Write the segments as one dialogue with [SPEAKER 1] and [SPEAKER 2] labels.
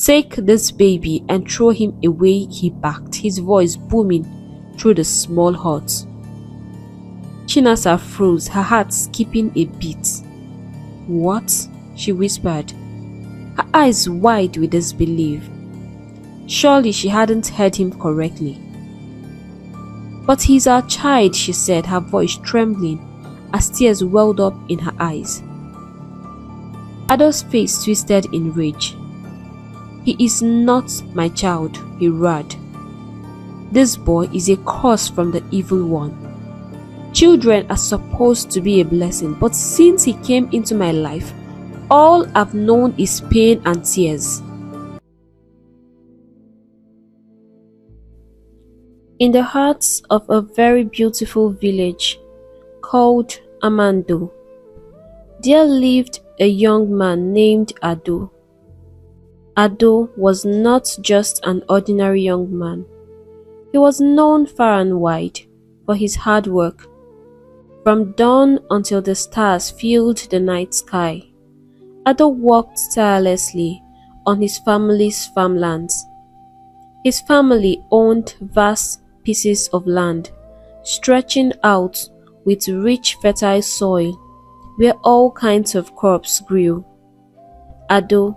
[SPEAKER 1] "Take this baby and throw him away," he barked, his voice booming through the small hut. Chinasa froze, her heart skipping a beat. "What?" she whispered, her eyes wide with disbelief. Surely she hadn't heard him correctly. "But he's our child," she said, her voice trembling as tears welled up in her eyes. Ado's face twisted in rage. "He is not my child," he roared. "This boy is a curse from the evil one. Children are supposed to be a blessing, but since he came into my life, all I've known is pain and tears." In the heart of a very beautiful village called Amando, there lived a young man named Ado. Ado was not just an ordinary young man. He was known far and wide for his hard work. From dawn until the stars filled the night sky, Ado worked tirelessly on his family's farmlands. His family owned vast pieces of land, stretching out with rich fertile soil where all kinds of crops grew. Ado,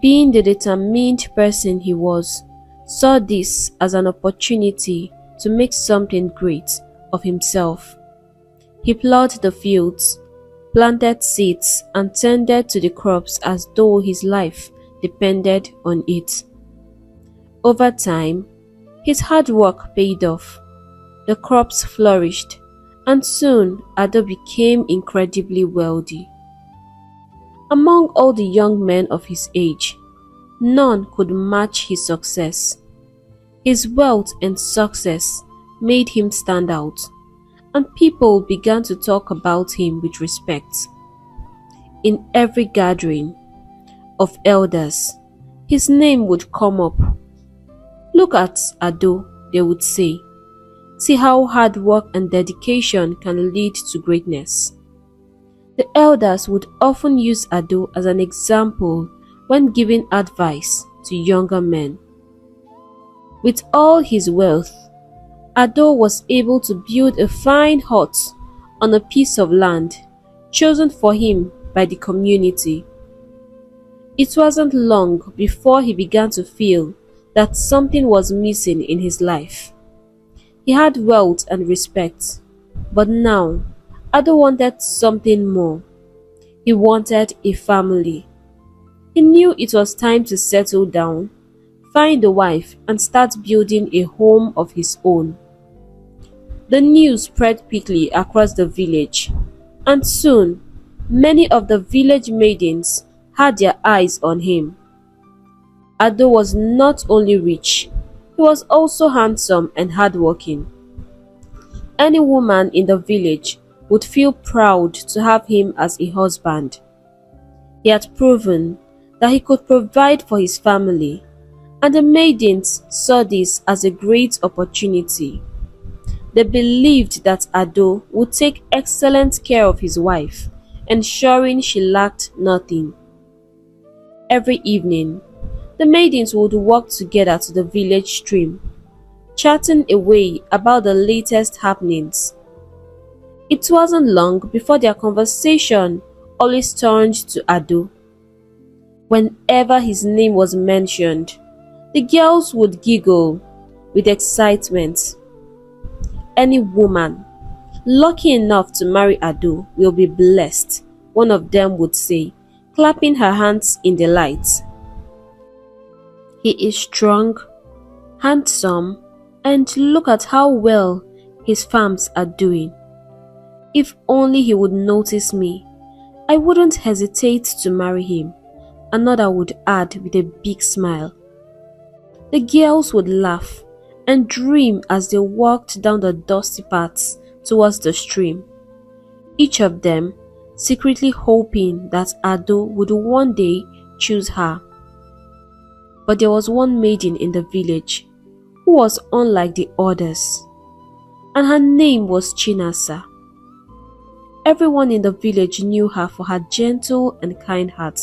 [SPEAKER 1] being the determined person he was, saw this as an opportunity to make something great of himself. He plowed the fields, planted seeds, and tended to the crops as though his life depended on it. Over time, his hard work paid off. The crops flourished, and soon Ado became incredibly wealthy. Among all the young men of his age, none could match his success. His wealth and success made him stand out, and people began to talk about him with respect. In every gathering of elders, his name would come up. "Look at Ado," they would say. "See how hard work and dedication can lead to greatness." The elders would often use Ado as an example when giving advice to younger men. With all his wealth, Ado was able to build a fine hut on a piece of land chosen for him by the community. It wasn't long before he began to feel that something was missing in his life. He had wealth and respect, but now Ado wanted something more. He wanted a family. He knew it was time to settle down, find a wife, and start building a home of his own. The news spread quickly across the village, and soon many of the village maidens had their eyes on him. Ado was not only rich, he was also handsome and hardworking. Any woman in the village would feel proud to have him as a husband. He had proven that he could provide for his family, and the maidens saw this as a great opportunity. They believed that Ado would take excellent care of his wife, ensuring she lacked nothing. Every evening, the maidens would walk together to the village stream, chatting away about the latest happenings. It wasn't long before their conversation always turned to Ado. Whenever his name was mentioned, the girls would giggle with excitement. "Any woman lucky enough to marry Ado will be blessed," one of them would say, clapping her hands in delight. "He is strong, handsome, and look at how well his farms are doing. If only he would notice me, I wouldn't hesitate to marry him," another would add with a big smile. The girls would laugh and dream as they walked down the dusty paths towards the stream, each of them secretly hoping that Ado would one day choose her. But there was one maiden in the village who was unlike the others, and her name was Chinasa. Everyone in the village knew her for her gentle and kind heart.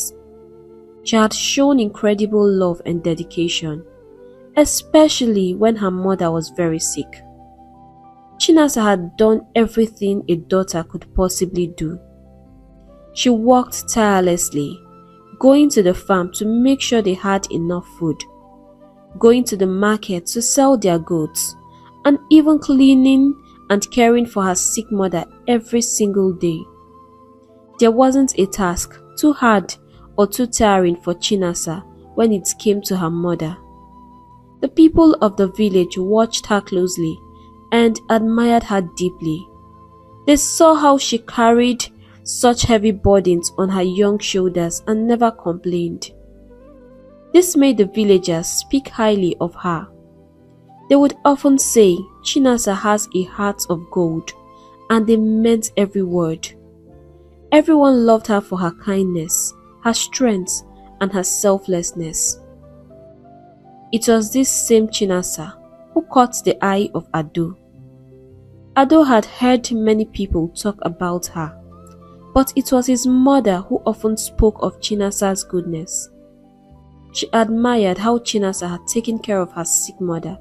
[SPEAKER 1] She had shown incredible love and dedication, especially when her mother was very sick. Chinasa had done everything a daughter could possibly do. She worked tirelessly, going to the farm to make sure they had enough food, going to the market to sell their goods, and even cleaning and caring for her sick mother every single day. There wasn't a task too hard or too tiring for Chinasa when it came to her mother. The people of the village watched her closely and admired her deeply. They saw how she carried such heavy burdens on her young shoulders and never complained. This made the villagers speak highly of her. They would often say Chinasa has a heart of gold, and they meant every word. Everyone loved her for her kindness, her strength, and her selflessness. It was this same Chinasa who caught the eye of Ado. Ado had heard many people talk about her, but it was his mother who often spoke of Chinasa's goodness. She admired how Chinasa had taken care of her sick mother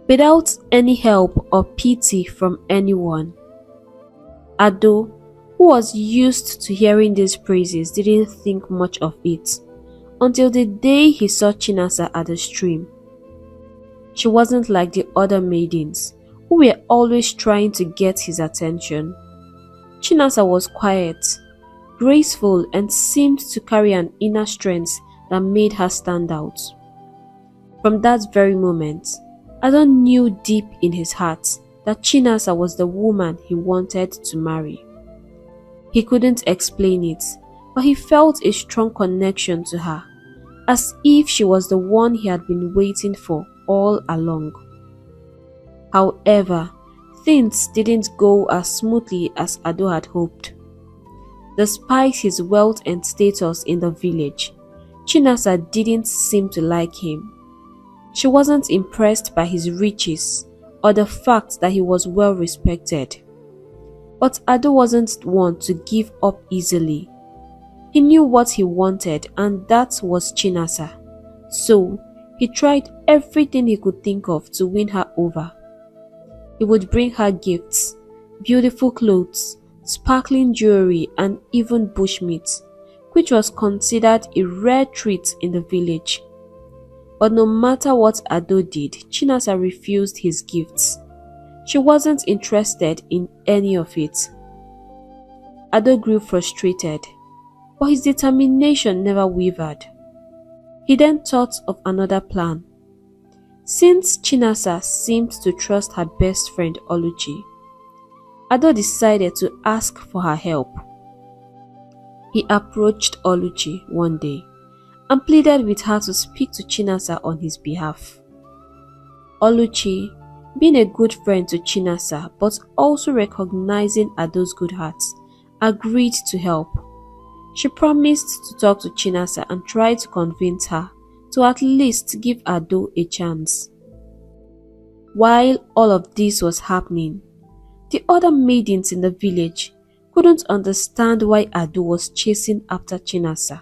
[SPEAKER 1] without any help or pity from anyone. Ado, who was used to hearing these praises, didn't think much of it until the day he saw Chinasa at the stream. She wasn't like the other maidens, who were always trying to get his attention. Chinasa was quiet, graceful, and seemed to carry an inner strength that made her stand out. From that very moment, Ado knew deep in his heart that Chinasa was the woman he wanted to marry. He couldn't explain it, but he felt a strong connection to her, as if she was the one he had been waiting for all along. However, things didn't go as smoothly as Ado had hoped. Despite his wealth and status in the village, Chinasa didn't seem to like him. She wasn't impressed by his riches or the fact that he was well respected. But Ado wasn't one to give up easily. He knew what he wanted, and that was Chinasa. So, he tried everything he could think of to win her over. He would bring her gifts, beautiful clothes, sparkling jewelry, and even bushmeat, which was considered a rare treat in the village. But no matter what Ado did, Chinasa refused his gifts. She wasn't interested in any of it. Ado grew frustrated, but his determination never wavered. He then thought of another plan. Since Chinasa seemed to trust her best friend Oluchi, Ado decided to ask for her help. He approached Oluchi one day and pleaded with her to speak to Chinasa on his behalf. Oluchi, being a good friend to Chinasa but also recognizing Ado's good heart, agreed to help. She promised to talk to Chinasa and try to convince her to at least give Ado a chance. While all of this was happening, the other maidens in the village couldn't understand why Ado was chasing after Chinasa,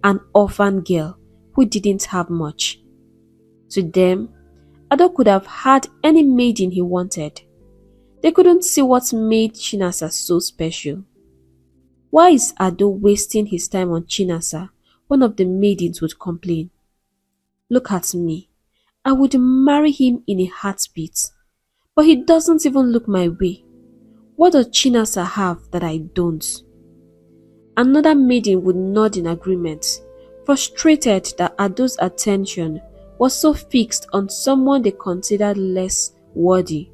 [SPEAKER 1] an orphan girl who didn't have much. To them, Ado could have had any maiden he wanted. They couldn't see what made Chinasa so special. Why is Ado wasting his time on Chinasa? One of the maidens would complain. Look at me. I would marry him in a heartbeat. But he doesn't even look my way. What does Chinasa have that I don't? Another maiden would nod in agreement, frustrated that Ado's attention was so fixed on someone they considered less worthy.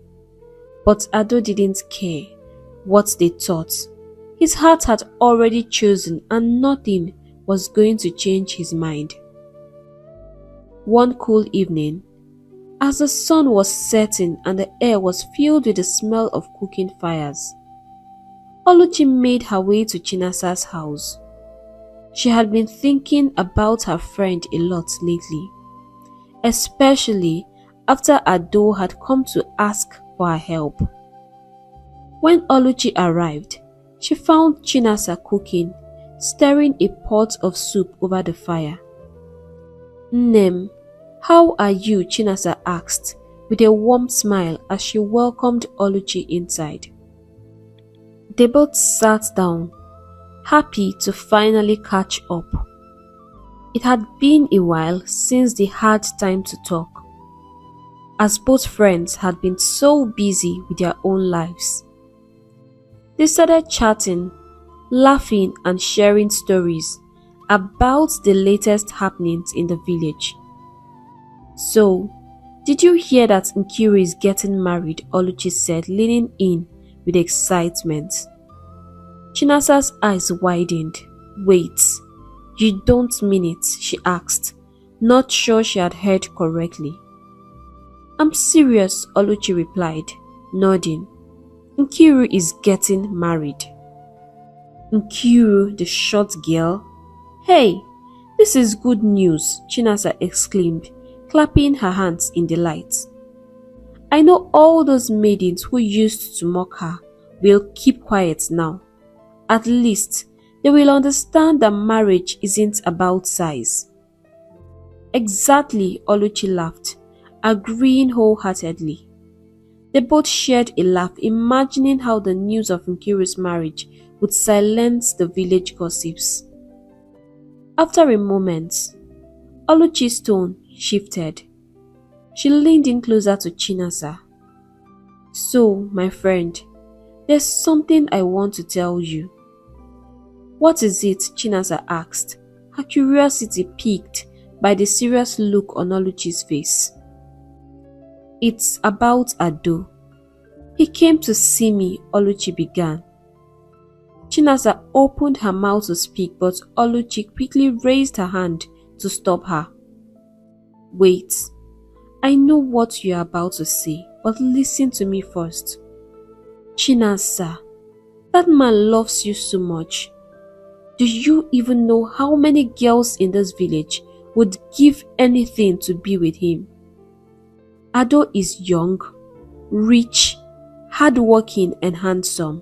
[SPEAKER 1] But Ado didn't care what they thought. His heart had already chosen, and nothing was going to change his mind. One cool evening, as the sun was setting and the air was filled with the smell of cooking fires, Oluchi made her way to Chinasa's house. She had been thinking about her friend a lot lately, especially after Ado had come to ask for her help. When Oluchi arrived, she found Chinasa cooking, stirring a pot of soup over the fire. "Nnem, how are you?" Chinasa asked, with a warm smile as she welcomed Oluchi inside. They both sat down, happy to finally catch up. It had been a while since they had time to talk, as both friends had been so busy with their own lives. They started chatting, laughing and sharing stories about the latest happenings in the village. "So, did you hear that Nkiru is getting married?" Oluchi said, leaning in with excitement. Chinasa's eyes widened. "Wait, you don't mean it?" she asked, not sure she had heard correctly. "I'm serious," Oluchi replied, nodding. "Nkiru is getting married." "Nkiru, the short girl? Hey, this is good news," Chinasa exclaimed, clapping her hands in delight. "I know all those maidens who used to mock her will keep quiet now. At least, they will understand that marriage isn't about size." "Exactly," Oluchi laughed, agreeing wholeheartedly. They both shared a laugh, imagining how the news of Nkiru's marriage would silence the village gossips. After a moment, Oluchi's tone shifted. She leaned in closer to Chinasa. "So, my friend, there's something I want to tell you." "What is it?" Chinasa asked, her curiosity piqued by the serious look on Oluchi's face. "It's about Ado. He came to see me," Oluchi began. Chinasa opened her mouth to speak, but Oluchi quickly raised her hand to stop her. "Wait, I know what you are about to say, but listen to me first. Chinasa, that man loves you so much. Do you even know how many girls in this village would give anything to be with him? Ado is young, rich, hardworking and handsome.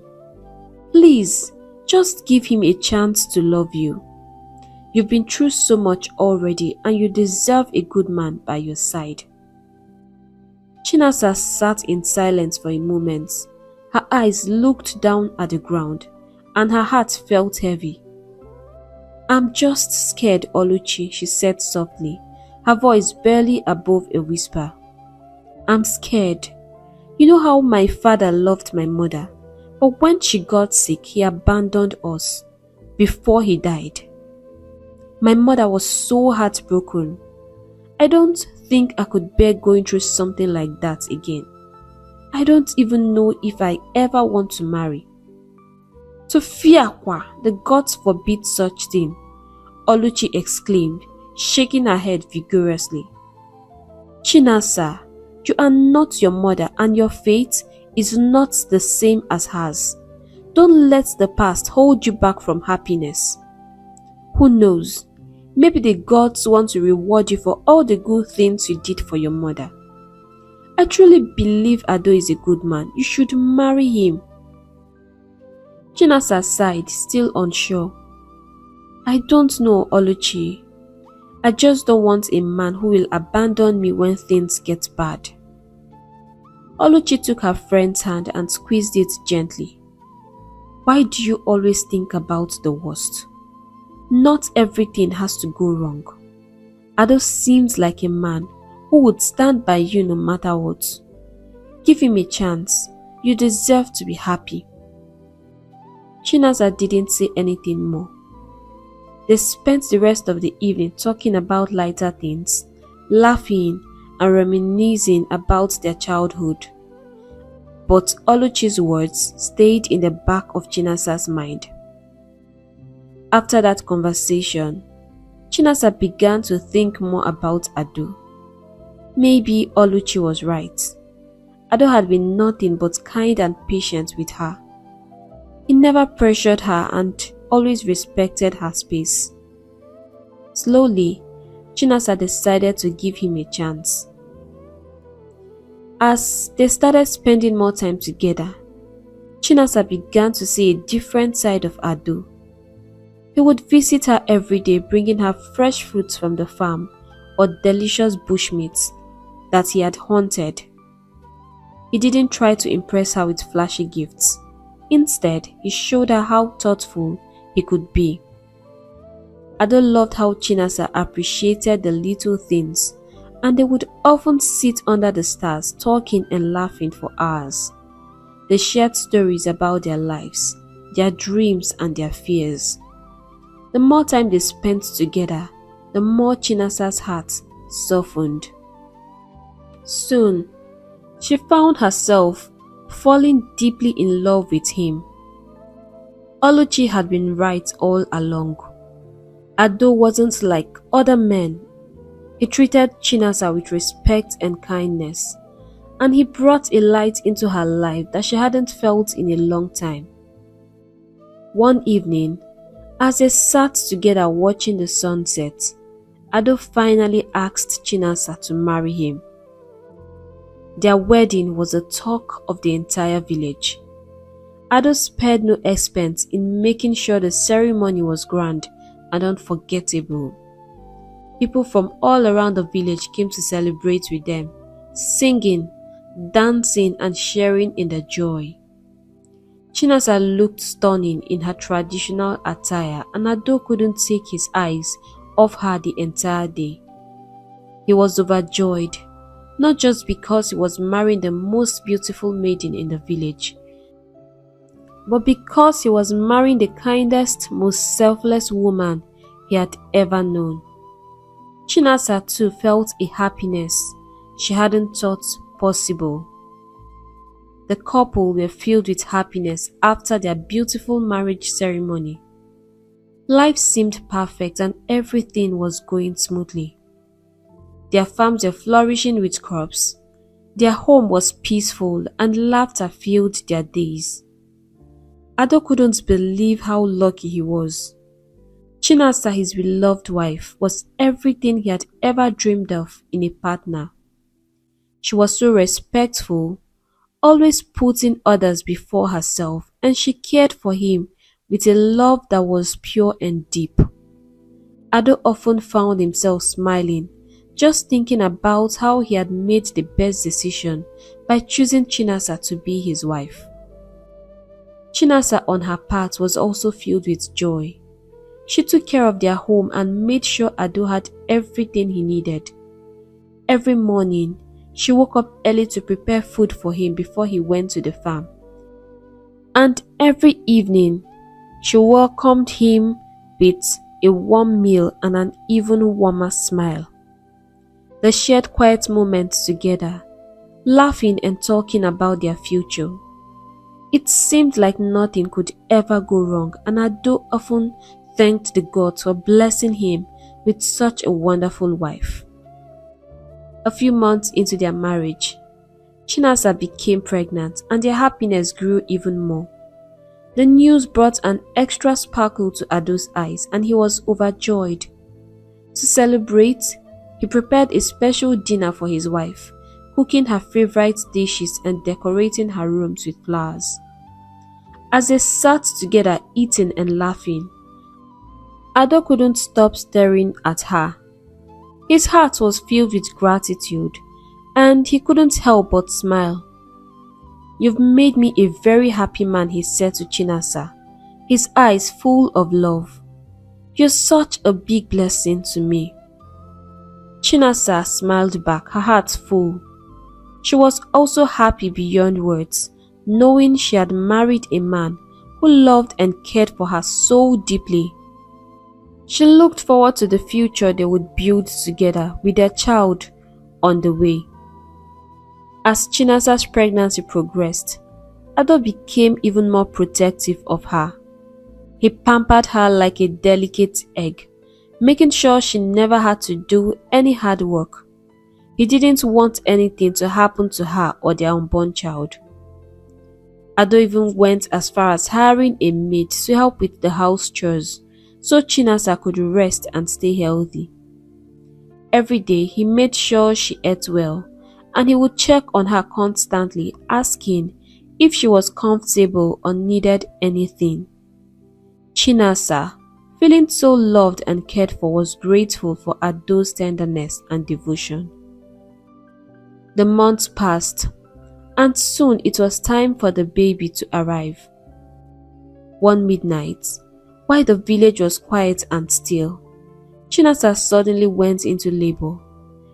[SPEAKER 1] Please, just give him a chance to love you. You've been through so much already and you deserve a good man by your side." Chinasa sat in silence for a moment. Her eyes looked down at the ground and her heart felt heavy. "I'm just scared, Oluchi," she said softly, her voice barely above a whisper. "I'm scared. You know how my father loved my mother, but when she got sick, he abandoned us before he died. My mother was so heartbroken. I don't think I could bear going through something like that again. I don't even know if I ever want to marry." "Tofiakwa, the gods forbid such thing," Oluchi exclaimed, shaking her head vigorously. "Chinasa, you are not your mother and your fate is not the same as hers. Don't let the past hold you back from happiness. Who knows, maybe the gods want to reward you for all the good things you did for your mother. I truly believe Ado is a good man. You should marry him." Chinasa sighed, still unsure. "I don't know, Oluchi. I just don't want a man who will abandon me when things get bad." Oluchi took her friend's hand and squeezed it gently. "Why do you always think about the worst? Not everything has to go wrong. Ado seems like a man who would stand by you no matter what. Give him a chance. You deserve to be happy." Chinasa didn't say anything more. They spent the rest of the evening talking about lighter things, laughing and reminiscing about their childhood. But Oluchi's words stayed in the back of Chinasa's mind. After that conversation, Chinasa began to think more about Ado. Maybe Oluchi was right. Ado had been nothing but kind and patient with her. He never pressured her and always respected her space. Slowly, Chinasa decided to give him a chance. As they started spending more time together, Chinasa began to see a different side of Ado. He would visit her every day, bringing her fresh fruits from the farm or delicious bushmeats that he had hunted. He didn't try to impress her with flashy gifts. Instead, he showed her how thoughtful he could be. Ado loved how Chinasa appreciated the little things, and they would often sit under the stars talking and laughing for hours. They shared stories about their lives, their dreams and their fears. The more time they spent together, the more Chinasa's heart softened. Soon, she found herself falling deeply in love with him. Oluchi had been right all along. Ado wasn't like other men. He treated Chinasa with respect and kindness, and he brought a light into her life that she hadn't felt in a long time. One evening, as they sat together watching the sunset, Ado finally asked Chinasa to marry him. Their wedding was the talk of the entire village. Ado spared no expense in making sure the ceremony was grand and unforgettable. People from all around the village came to celebrate with them, singing, dancing and sharing in the joy. Chinasa looked stunning in her traditional attire, and Ado couldn't take his eyes off her the entire day. He was overjoyed, not just because he was marrying the most beautiful maiden in the village, but because he was marrying the kindest, most selfless woman he had ever known. Chinasa too felt a happiness she hadn't thought possible. The couple were filled with happiness after their beautiful marriage ceremony. Life seemed perfect and everything was going smoothly. Their farms were flourishing with crops. Their home was peaceful and laughter filled their days. Ado couldn't believe how lucky he was. Chinasa, his beloved wife, was everything he had ever dreamed of in a partner. She was so respectful, always putting others before herself, and she cared for him with a love that was pure and deep. Ado often found himself smiling, just thinking about how he had made the best decision by choosing Chinasa to be his wife. Chinasa on her part was also filled with joy. She took care of their home and made sure Ado had everything he needed. Every morning, she woke up early to prepare food for him before he went to the farm. And every evening, she welcomed him with a warm meal and an even warmer smile. They shared quiet moments together, laughing and talking about their future. It seemed like nothing could ever go wrong, and Ado often thanked the gods for blessing him with such a wonderful wife. A few months into their marriage, Chinasa became pregnant and their happiness grew even more. The news brought an extra sparkle to Ado's eyes and he was overjoyed. To celebrate, he prepared a special dinner for his wife, cooking her favorite dishes and decorating her rooms with flowers. As they sat together eating and laughing, Ado couldn't stop staring at her. His heart was filled with gratitude, and he couldn't help but smile. "You've made me a very happy man," he said to Chinasa, his eyes full of love. "You're such a big blessing to me." Chinasa smiled back, her heart full. She was also happy beyond words, knowing she had married a man who loved and cared for her so deeply. She looked forward to the future they would build together with their child on the way. As Chinasa's pregnancy progressed, Ado became even more protective of her. He pampered her like a delicate egg, making sure she never had to do any hard work. He didn't want anything to happen to her or their unborn child. Ado even went as far as hiring a maid to help with the house chores, so Chinasa could rest and stay healthy. Every day he made sure she ate well, and he would check on her constantly, asking if she was comfortable or needed anything. Chinasa feeling so loved and cared for, was grateful for Ado's tenderness and devotion. The months passed, and soon it was time for the baby to arrive. One midnight, while the village was quiet and still, Chinasa suddenly went into labor.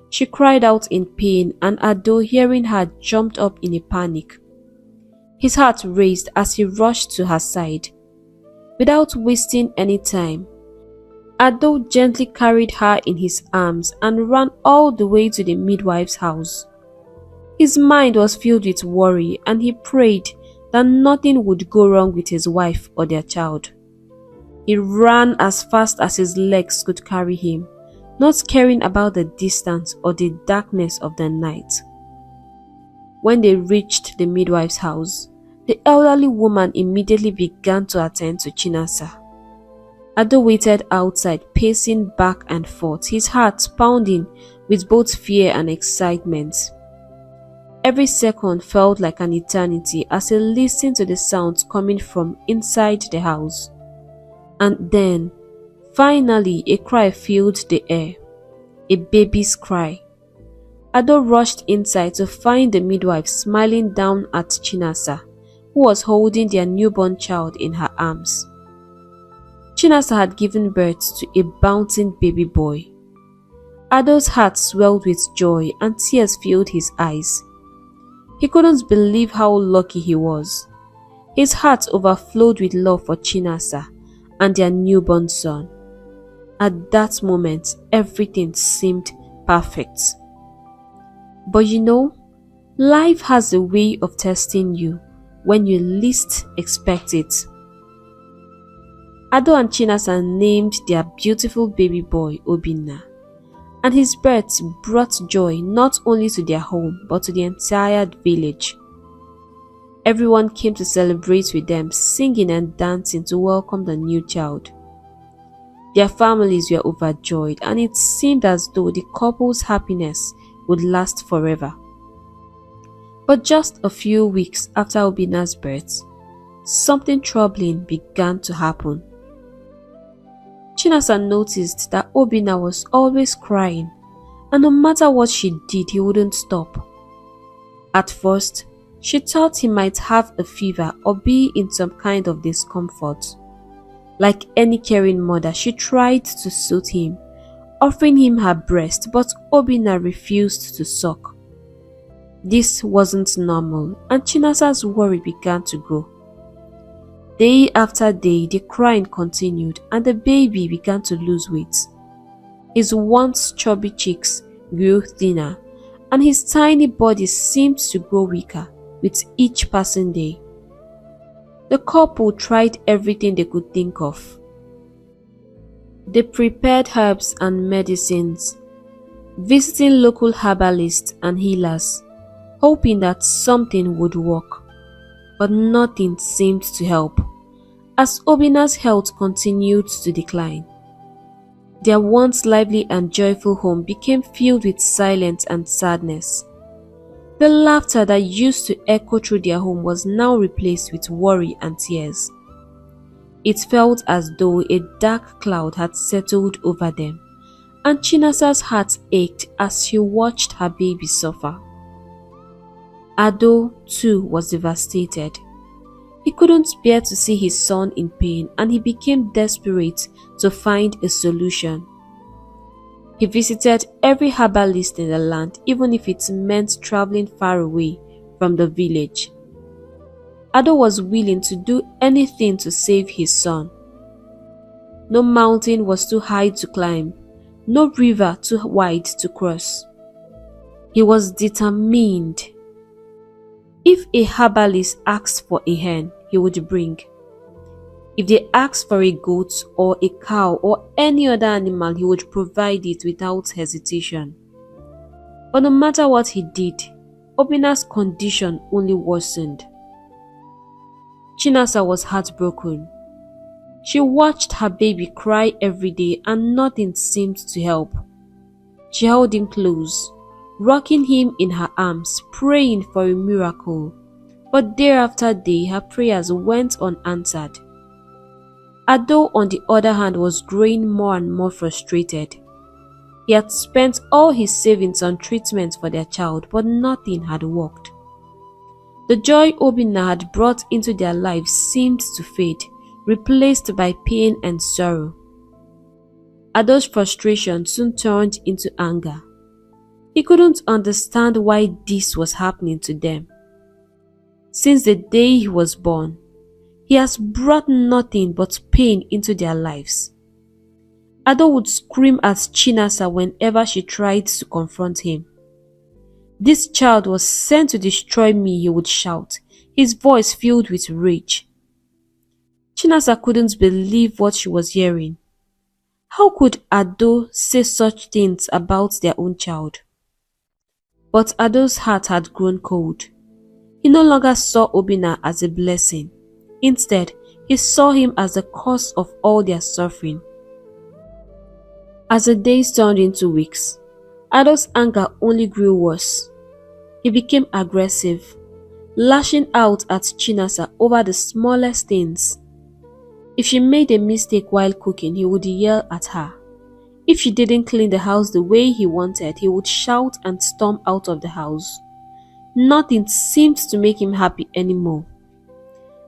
[SPEAKER 1] She cried out in pain, and Ado, hearing her, jumped up in a panic. His heart raced as he rushed to her side. Without wasting any time, Ado gently carried her in his arms and ran all the way to the midwife's house. His mind was filled with worry, and he prayed that nothing would go wrong with his wife or their child. He ran as fast as his legs could carry him, not caring about the distance or the darkness of the night. When they reached the midwife's house, the elderly woman immediately began to attend to Chinasa. Ado waited outside, pacing back and forth, his heart pounding with both fear and excitement. Every second felt like an eternity as he listened to the sounds coming from inside the house. And then, finally, a cry filled the air. A baby's cry. Ado rushed inside to find the midwife smiling down at Chinasa, who was holding their newborn child in her arms. Chinasa had given birth to a bouncing baby boy. Ado's heart swelled with joy and tears filled his eyes. He couldn't believe how lucky he was. His heart overflowed with love for Chinasa and their newborn son. At that moment, everything seemed perfect. But you know, life has a way of testing you when you least expect it. Ado and Chinasa named their beautiful baby boy Obinna, and his birth brought joy not only to their home but to the entire village. Everyone came to celebrate with them, singing and dancing to welcome the new child. Their families were overjoyed, and it seemed as though the couple's happiness would last forever. But just a few weeks after Obinna's birth, something troubling began to happen. Chinasa noticed that Obinna was always crying, and no matter what she did, he wouldn't stop. At first, she thought he might have a fever or be in some kind of discomfort. Like any caring mother, she tried to soothe him, offering him her breast, but Obinna refused to suck. This wasn't normal, and Chinasa's worry began to grow. Day after day, the crying continued, and the baby began to lose weight. His once chubby cheeks grew thinner, and his tiny body seemed to grow weaker with each passing day. The couple tried everything they could think of. They prepared herbs and medicines, visiting local herbalists and healers, hoping that something would work. But nothing seemed to help, as Obinna's health continued to decline. Their once lively and joyful home became filled with silence and sadness. The laughter that used to echo through their home was now replaced with worry and tears. It felt as though a dark cloud had settled over them, and Chinasa's heart ached as she watched her baby suffer. Ado, too, was devastated. He couldn't bear to see his son in pain, and he became desperate to find a solution. He visited every herbalist in the land, even if it meant traveling far away from the village. Ado was willing to do anything to save his son. No mountain was too high to climb, no river too wide to cross. He was determined. If a herbalist asked for a hen, he would bring. If they asked for a goat or a cow or any other animal, he would provide it without hesitation. But no matter what he did, Obinna's condition only worsened. Chinasa was heartbroken. She watched her baby cry every day and nothing seemed to help. She held him close, rocking him in her arms, praying for a miracle. But day after day, her prayers went unanswered. Ado, on the other hand, was growing more and more frustrated. He had spent all his savings on treatment for their child, but nothing had worked. The joy Obinna had brought into their lives seemed to fade, replaced by pain and sorrow. Ado's frustration soon turned into anger. He couldn't understand why this was happening to them. Since the day he was born, he has brought nothing but pain into their lives. Ado would scream at Chinasa whenever she tried to confront him. "This child was sent to destroy me," he would shout, his voice filled with rage. Chinasa couldn't believe what she was hearing. How could Ado say such things about their own child? But Ado's heart had grown cold. He no longer saw Obinna as a blessing. Instead, he saw him as the cause of all their suffering. As the days turned into weeks, Ado's anger only grew worse. He became aggressive, lashing out at Chinasa over the smallest things. If she made a mistake while cooking, he would yell at her. If she didn't clean the house the way he wanted, he would shout and storm out of the house. Nothing seemed to make him happy anymore.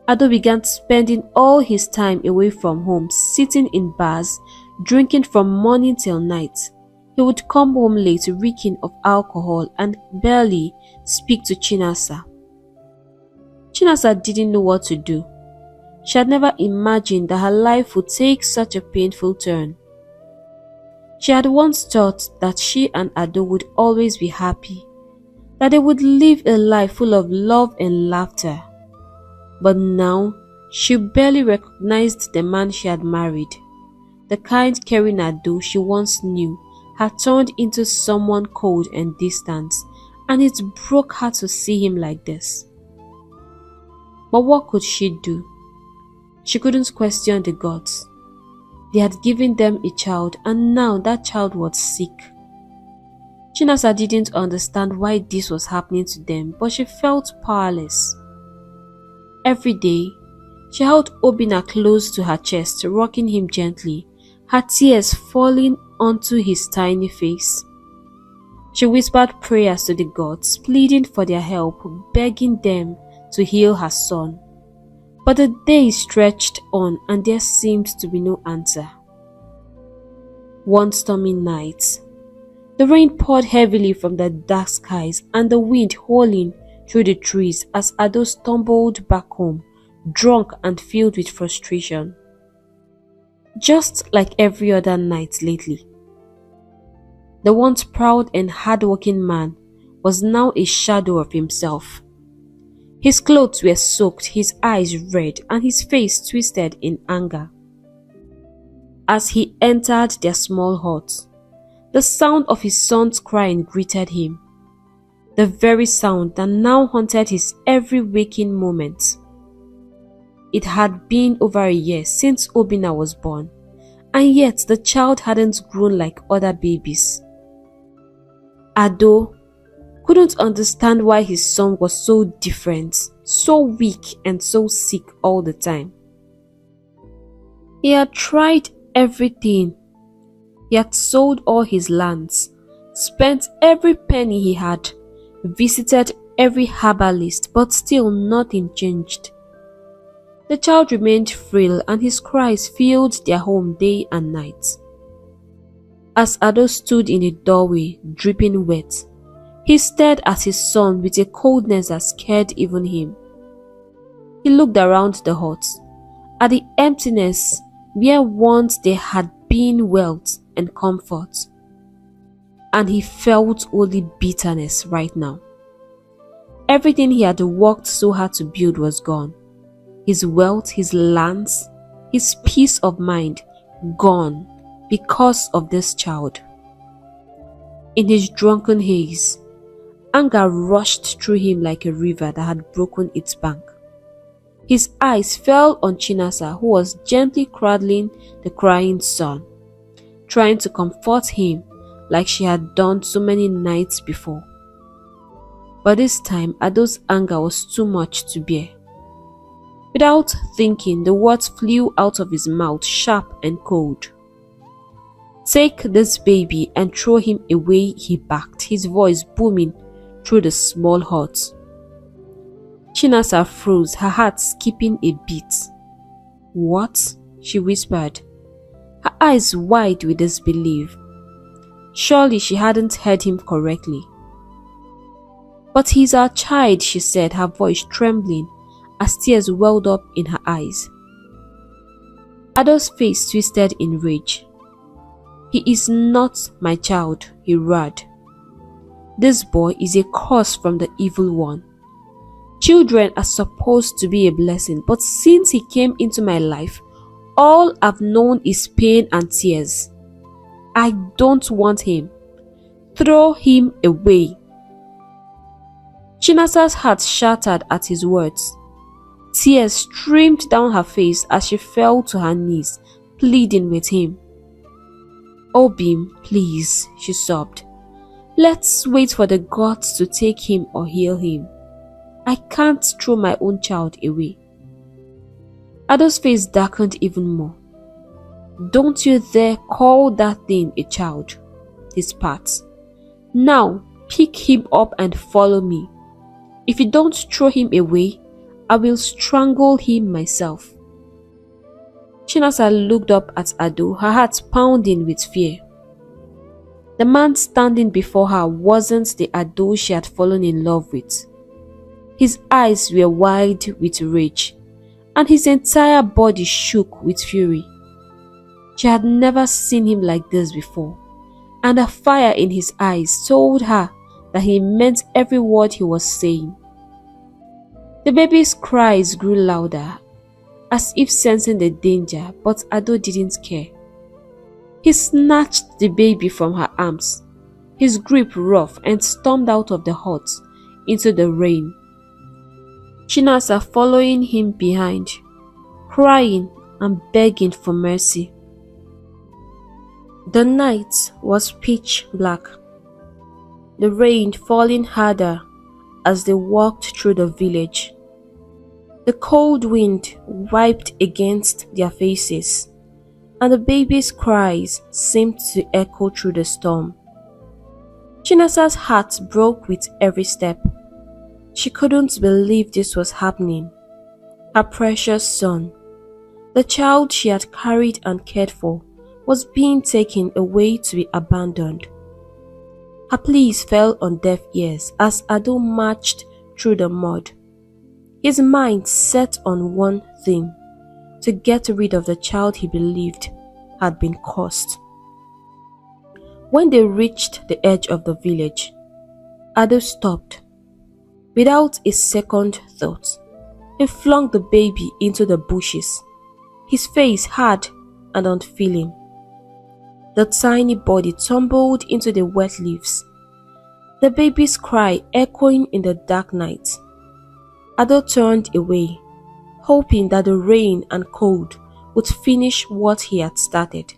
[SPEAKER 1] Ado began spending all his time away from home, sitting in bars, drinking from morning till night. He would come home late, reeking of alcohol, and barely speak to Chinasa. Chinasa didn't know what to do. She had never imagined that her life would take such a painful turn. She had once thought that she and Ado would always be happy, that they would live a life full of love and laughter. But now, she barely recognized the man she had married. The kind, caring Ado she once knew had turned into someone cold and distant, and it broke her to see him like this. But what could she do? She couldn't question the gods. They had given them a child, and now that child was sick. Chinasa didn't understand why this was happening to them, but she felt powerless. Every day, she held Obinna close to her chest, rocking him gently, her tears falling onto his tiny face. She whispered prayers to the gods, pleading for their help, begging them to heal her son. But the days stretched on and there seemed to be no answer. One stormy night, the rain poured heavily from the dark skies and the wind howling through the trees as Ado stumbled back home, drunk and filled with frustration. Just like every other night lately. The once proud and hard-working man was now a shadow of himself. His clothes were soaked, his eyes red, and his face twisted in anger. As he entered their small hut, the sound of his son's crying greeted him. The very sound that now haunted his every waking moment. It had been over a year since Obinna was born, and yet the child hadn't grown like other babies. Ado couldn't understand why his son was so different, so weak and so sick all the time. He had tried everything. He had sold all his lands, spent every penny he had, visited every herbalist, but still nothing changed. The child remained frail and his cries filled their home day and night. As Ado stood in the doorway, dripping wet, he stared at his son with a coldness that scared even him. He looked around the hut, at the emptiness where once there had been wealth and comfort, and he felt only bitterness right now. Everything he had worked so hard to build was gone. His wealth, his lands, his peace of mind, gone because of this child. In his drunken haze, anger rushed through him like a river that had broken its bank. His eyes fell on Chinasa, who was gently cradling the crying son, trying to comfort him like she had done so many nights before. But this time, Ado's anger was too much to bear. Without thinking, the words flew out of his mouth, sharp and cold. "Take this baby and throw him away," he barked, his voice booming through the small hut. Chinasa froze, her heart skipping a beat. "What?" she whispered, her eyes wide with disbelief. Surely she hadn't heard him correctly. "But he's our child," she said, her voice trembling as tears welled up in her eyes. Ado's face twisted in rage. "He is not my child," he roared. "This boy is a curse from the evil one. Children are supposed to be a blessing, but since he came into my life, all I've known is pain and tears. I don't want him. Throw him away." Chinasa's heart shattered at his words. Tears streamed down her face as she fell to her knees, pleading with him. "Obim, please," she sobbed. "Let's wait for the gods to take him or heal him. I can't throw my own child away." Ado's face darkened even more. "Don't you dare call that thing a child," he spat. "Now pick him up and follow me. If you don't throw him away, I will strangle him myself." Chinasa looked up at Ado, her heart pounding with fear. The man standing before her wasn't the Ado she had fallen in love with. His eyes were wide with rage, and his entire body shook with fury. She had never seen him like this before, and a fire in his eyes told her that he meant every word he was saying. The baby's cries grew louder, as if sensing the danger, but Ado didn't care. He snatched the baby from her arms, his grip rough, and stormed out of the hut into the rain. Chinasa following him behind, crying and begging for mercy. The night was pitch black, the rain falling harder as they walked through the village. The cold wind wiped against their faces, and the baby's cries seemed to echo through the storm. Chinasa's heart broke with every step. She couldn't believe this was happening. Her precious son, the child she had carried and cared for, was being taken away to be abandoned. Her pleas fell on deaf ears as Ado marched through the mud, his mind set on one thing: to get rid of the child he believed had been cursed. When they reached the edge of the village, Ado stopped. Without a second thought, he flung the baby into the bushes, his face hard and unfeeling. The tiny body tumbled into the wet leaves, the baby's cry echoing in the dark night. Ado turned away, hoping that the rain and cold would finish what he had started.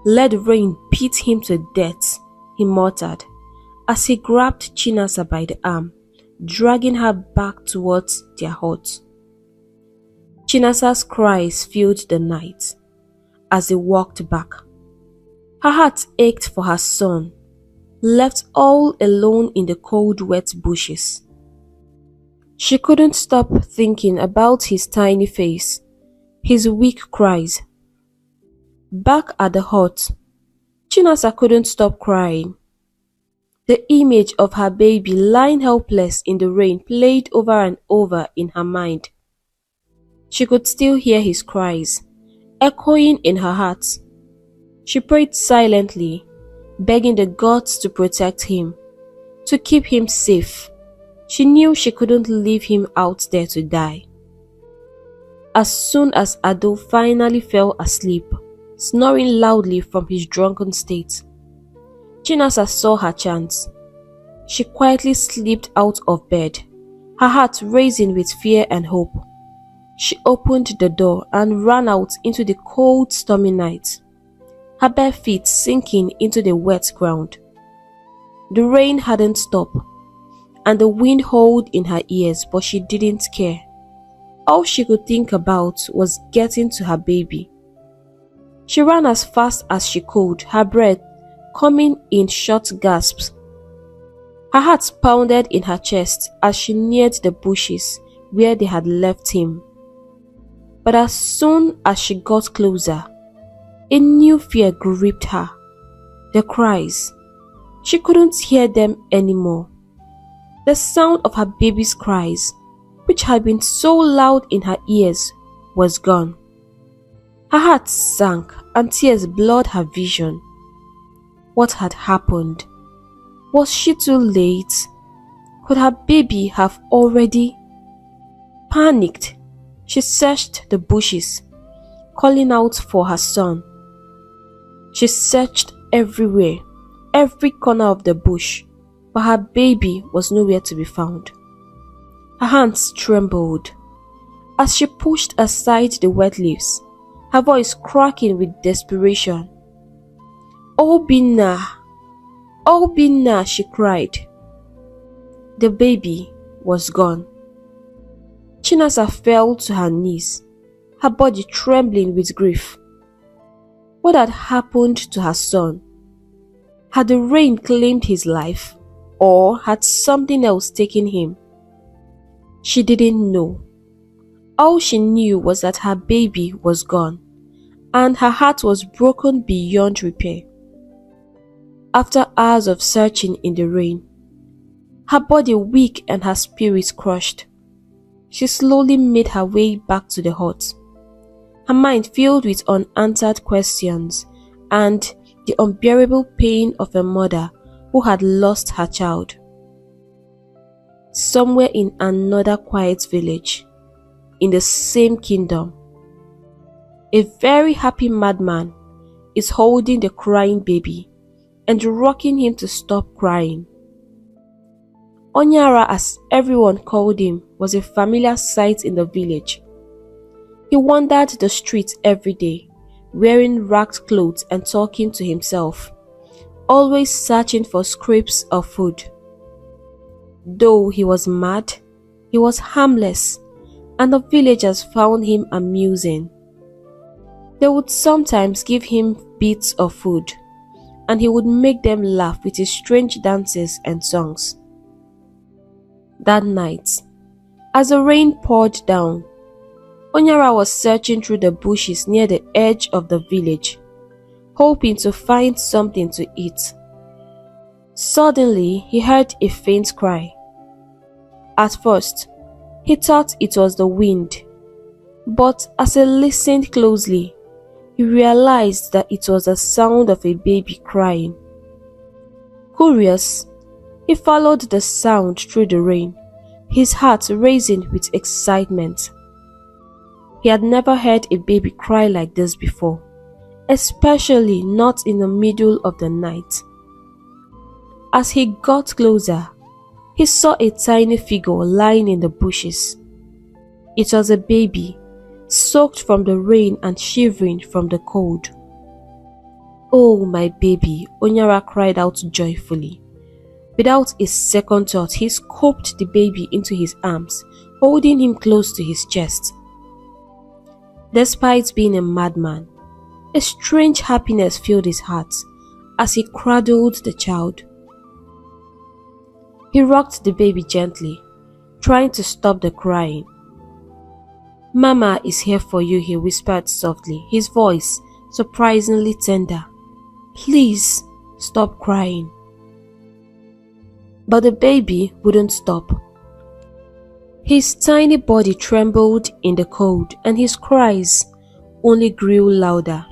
[SPEAKER 1] "Let the rain beat him to death," he muttered as he grabbed Chinasa by the arm, dragging her back towards their hut. Chinasa's cries filled the night as they walked back. Her heart ached for her son, left all alone in the cold, wet bushes. She couldn't stop thinking about his tiny face, his weak cries. Back at the hut, Chinasa couldn't stop crying. The image of her baby lying helpless in the rain played over and over in her mind. She could still hear his cries, echoing in her heart. She prayed silently, begging the gods to protect him, to keep him safe. She knew she couldn't leave him out there to die. As soon as Ado finally fell asleep, snoring loudly from his drunken state, Chinasa saw her chance. She quietly slipped out of bed, her heart racing with fear and hope. She opened the door and ran out into the cold, stormy night, her bare feet sinking into the wet ground. The rain hadn't stopped, and the wind howled in her ears, but she didn't care. All she could think about was getting to her baby. She ran as fast as she could, her breath coming in short gasps. Her heart pounded in her chest as she neared the bushes where they had left him. But as soon as she got closer, a new fear gripped her. The cries. She couldn't hear them anymore. The sound of her baby's cries, which had been so loud in her ears, was gone. Her heart sank and tears blurred her vision. What had happened? Was she too late? Could her baby have already? Panicked, she searched the bushes, calling out for her son. She searched everywhere, every corner of the bush, but her baby was nowhere to be found. Her hands trembled. As she pushed aside the wet leaves, her voice cracking with desperation. "Obinna! Obinna!" she cried. The baby was gone. Chinasa fell to her knees, her body trembling with grief. What had happened to her son? Had the rain claimed his life, or had something else taken him? She didn't know. All she knew was that her baby was gone, and her heart was broken beyond repair. After hours of searching in the rain, her body weak and her spirit crushed, she slowly made her way back to the hut, her mind filled with unanswered questions and the unbearable pain of a mother who had lost her child. Somewhere in another quiet village, in the same kingdom, a very happy madman is holding the crying baby and rocking him to stop crying. Onyara, as everyone called him, was a familiar sight in the village. He wandered the streets every day, wearing ragged clothes and talking to himself, always searching for scraps of food. Though he was mad, he was harmless, and the villagers found him amusing. They would sometimes give him bits of food, and he would make them laugh with his strange dances and songs. That night, as the rain poured down, Onyara was searching through the bushes near the edge of the village, hoping to find something to eat. Suddenly, he heard a faint cry. At first, he thought it was the wind, but as he listened closely, he realized that it was the sound of a baby crying. Curious, he followed the sound through the rain, his heart racing with excitement. He had never heard a baby cry like this before, especially not in the middle of the night. As he got closer, he saw a tiny figure lying in the bushes. It was a baby, soaked from the rain and shivering from the cold. "Oh, my baby," Onyara cried out joyfully. Without a second thought, he scooped the baby into his arms, holding him close to his chest. Despite being a madman, a strange happiness filled his heart as he cradled the child. He rocked the baby gently, trying to stop the crying. "Mama is here for you," he whispered softly, his voice surprisingly tender. "Please, stop crying." But the baby wouldn't stop. His tiny body trembled in the cold, and his cries only grew louder.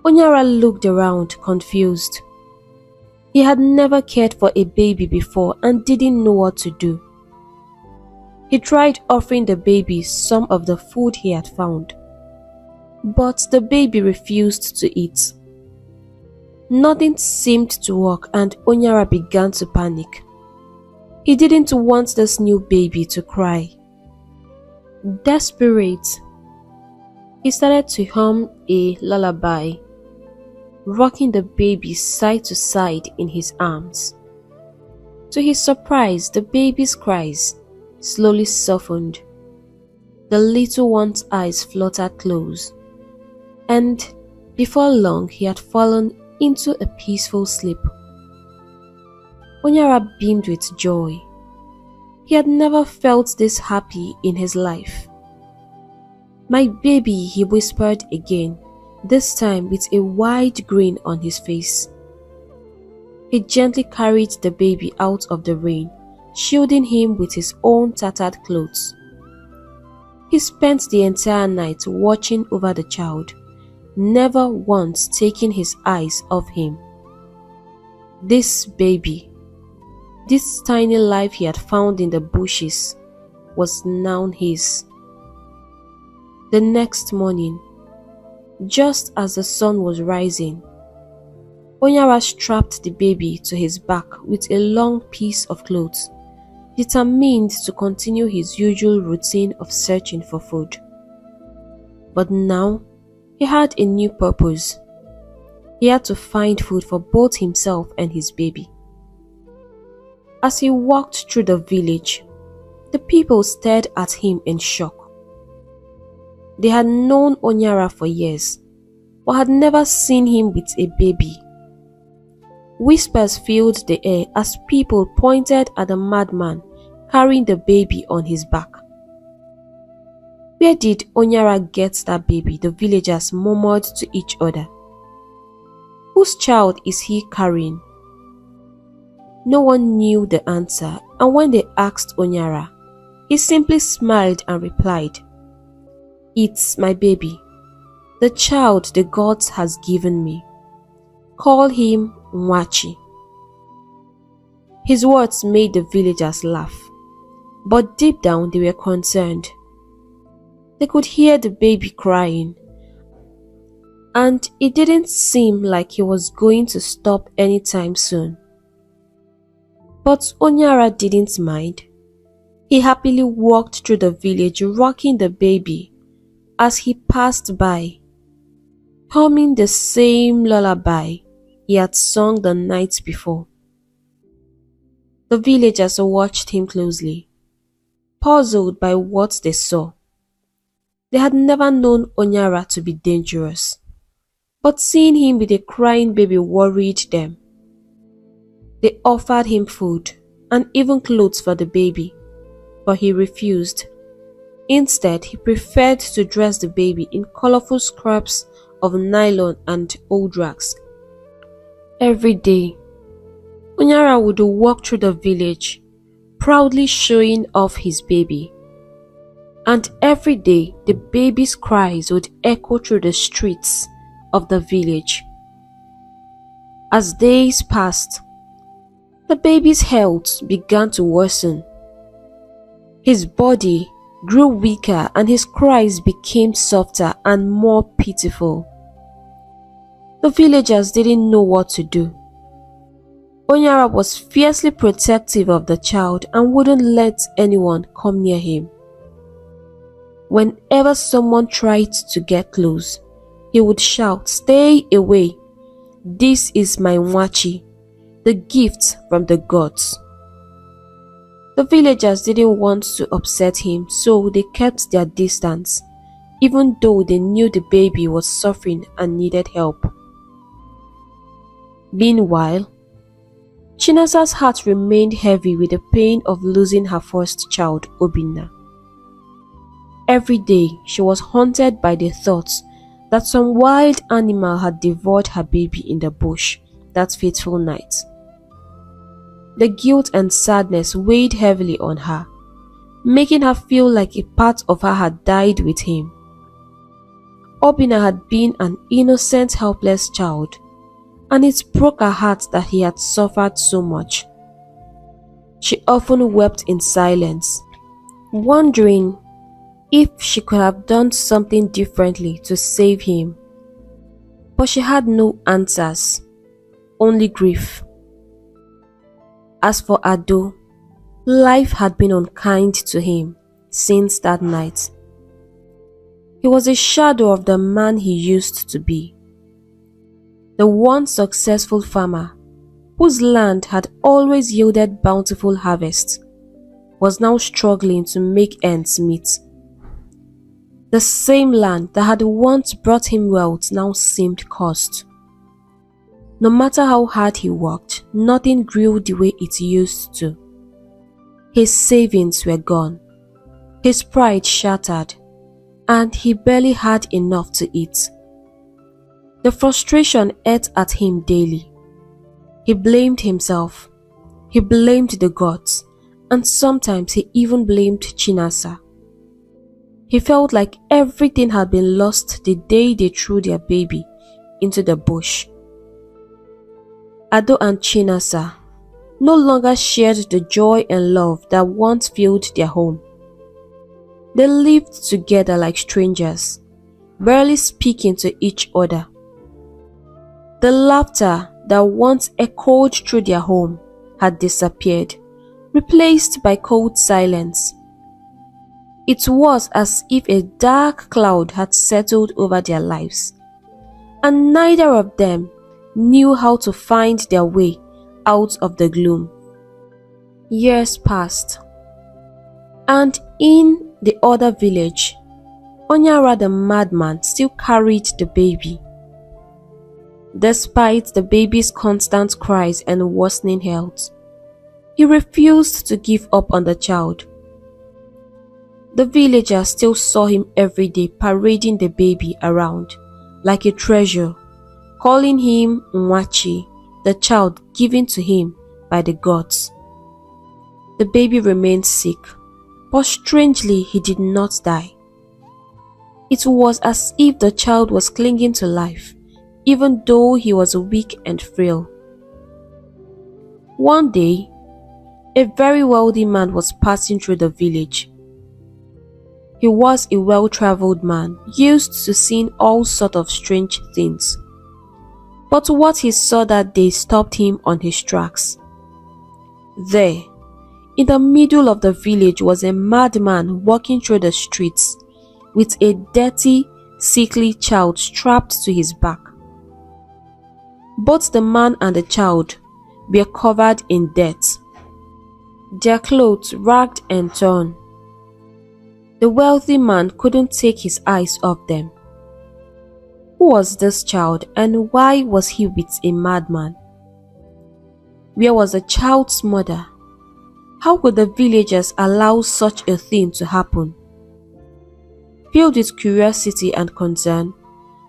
[SPEAKER 1] Onyara looked around, confused. He had never cared for a baby before and didn't know what to do. He tried offering the baby some of the food he had found, but the baby refused to eat. Nothing seemed to work, and Onyara began to panic. He didn't want this new baby to cry. Desperate, he started to hum a lullaby, rocking the baby side to side in his arms. To his surprise, the baby's cries slowly softened. The little one's eyes fluttered close, and before long he had fallen into a peaceful sleep. Onyara beamed with joy. He had never felt this happy in his life. "My baby," he whispered again, this time with a wide grin on his face. He gently carried the baby out of the rain, shielding him with his own tattered clothes. He spent the entire night watching over the child, never once taking his eyes off him. This baby, this tiny life he had found in the bushes, was now his. The next morning, just as the sun was rising, Onyara strapped the baby to his back with a long piece of cloth, determined to continue his usual routine of searching for food. But now, he had a new purpose. He had to find food for both himself and his baby. As he walked through the village, the people stared at him in shock. They had known Onyara for years, but had never seen him with a baby. Whispers filled the air as people pointed at the madman carrying the baby on his back. "Where did Onyara get that baby?" the villagers murmured to each other. "Whose child is he carrying?" No one knew the answer, and when they asked Onyara, he simply smiled and replied, "It's my baby, the child the gods has given me. Call him Nwachi." His words made the villagers laugh, but deep down they were concerned. They could hear the baby crying, and it didn't seem like he was going to stop anytime soon. But Onyara didn't mind. He happily walked through the village rocking the baby as he passed by, humming the same lullaby he had sung the night before. The villagers watched him closely, puzzled by what they saw. They had never known Onyara to be dangerous, but seeing him with a crying baby worried them. They offered him food and even clothes for the baby, but he refused. Instead, he preferred to dress the baby in colorful scraps of nylon and old rags. Every day, Onyara would walk through the village, proudly showing off his baby. And every day, the baby's cries would echo through the streets of the village. As days passed, the baby's health began to worsen. His body grew weaker and his cries became softer and more pitiful. The villagers didn't know what to do. Onyara was fiercely protective of the child and wouldn't let anyone come near him. Whenever someone tried to get close, he would shout, "Stay away! This is my Nwachi, the gift from the gods." The villagers didn't want to upset him, so they kept their distance, even though they knew the baby was suffering and needed help. Meanwhile, Chinasa's heart remained heavy with the pain of losing her first child, Obinna. Every day, she was haunted by the thoughts that some wild animal had devoured her baby in the bush that fateful night. The guilt and sadness weighed heavily on her, making her feel like a part of her had died with him. Obinna had been an innocent, helpless child, and it broke her heart that he had suffered so much. She often wept in silence, wondering if she could have done something differently to save him. But she had no answers, only grief. As for Ado, life had been unkind to him since that night. He was a shadow of the man he used to be. The once successful farmer, whose land had always yielded bountiful harvests, was now struggling to make ends meet. The same land that had once brought him wealth now seemed cursed. No matter how hard he worked, nothing grew the way it used to. His savings were gone, his pride shattered, and he barely had enough to eat. The frustration ate at him daily. He blamed himself, he blamed the gods, and sometimes he even blamed Chinasa. He felt like everything had been lost the day they threw their baby into the bush. Ado and Chinasa no longer shared the joy and love that once filled their home. They lived together like strangers, barely speaking to each other. The laughter that once echoed through their home had disappeared, replaced by cold silence. It was as if a dark cloud had settled over their lives, and neither of them knew how to find their way out of the gloom. Years passed, and in the other village, Onyara the madman still carried the baby. Despite the baby's constant cries and worsening health, he refused to give up on the child. The villagers still saw him every day parading the baby around like a treasure, calling him Nwachi, the child given to him by the gods. The baby remained sick, but strangely he did not die. It was as if the child was clinging to life, even though he was weak and frail. One day, a very wealthy man was passing through the village. He was a well-traveled man, used to seeing all sorts of strange things. But what he saw that day stopped him on his tracks. There, in the middle of the village, was a madman walking through the streets with a dirty, sickly child strapped to his back. Both the man and the child were covered in dirt, their clothes ragged and torn. The wealthy man couldn't take his eyes off them. Who was this child, and why was he with a madman? Where was the child's mother? How could the villagers allow such a thing to happen? Filled with curiosity and concern,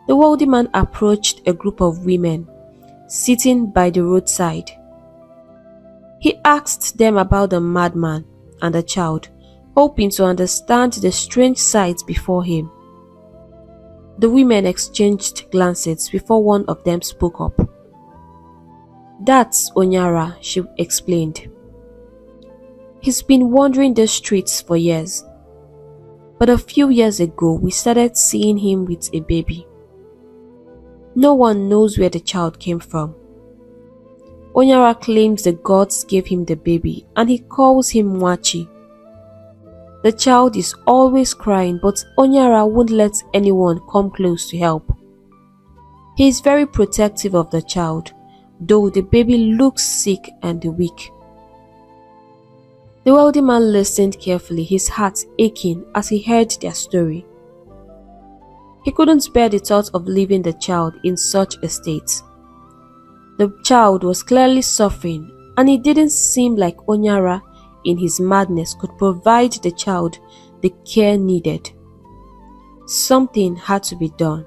[SPEAKER 1] the wealthy man approached a group of women sitting by the roadside. He asked them about the madman and the child, hoping to understand the strange sight before him. The women exchanged glances before one of them spoke up. "That's Onyara," she explained. "He's been wandering the streets for years. But a few years ago, we started seeing him with a baby. No one knows where the child came from. Onyara claims the gods gave him the baby and he calls him Nwachi. The child is always crying, but Onyara won't let anyone come close to help. He is very protective of the child, though the baby looks sick and weak." The wealthy man listened carefully, his heart aching as he heard their story. He couldn't bear the thought of leaving the child in such a state. The child was clearly suffering, and it didn't seem like Onyara in his madness could provide the child the care needed. Something had to be done.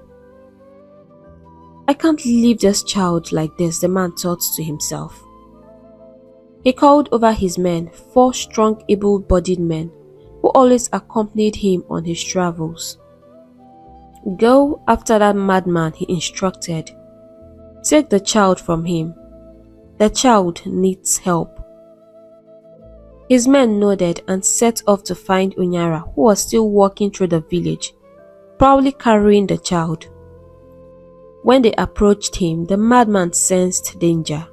[SPEAKER 1] "I can't leave this child like this," the man thought to himself. He called over his men, 4 strong, able-bodied men, who always accompanied him on his travels. "Go after that madman," he instructed. "Take the child from him. The child needs help." His men nodded and set off to find Onyara, who was still walking through the village, probably carrying the child. When they approached him, the madman sensed danger.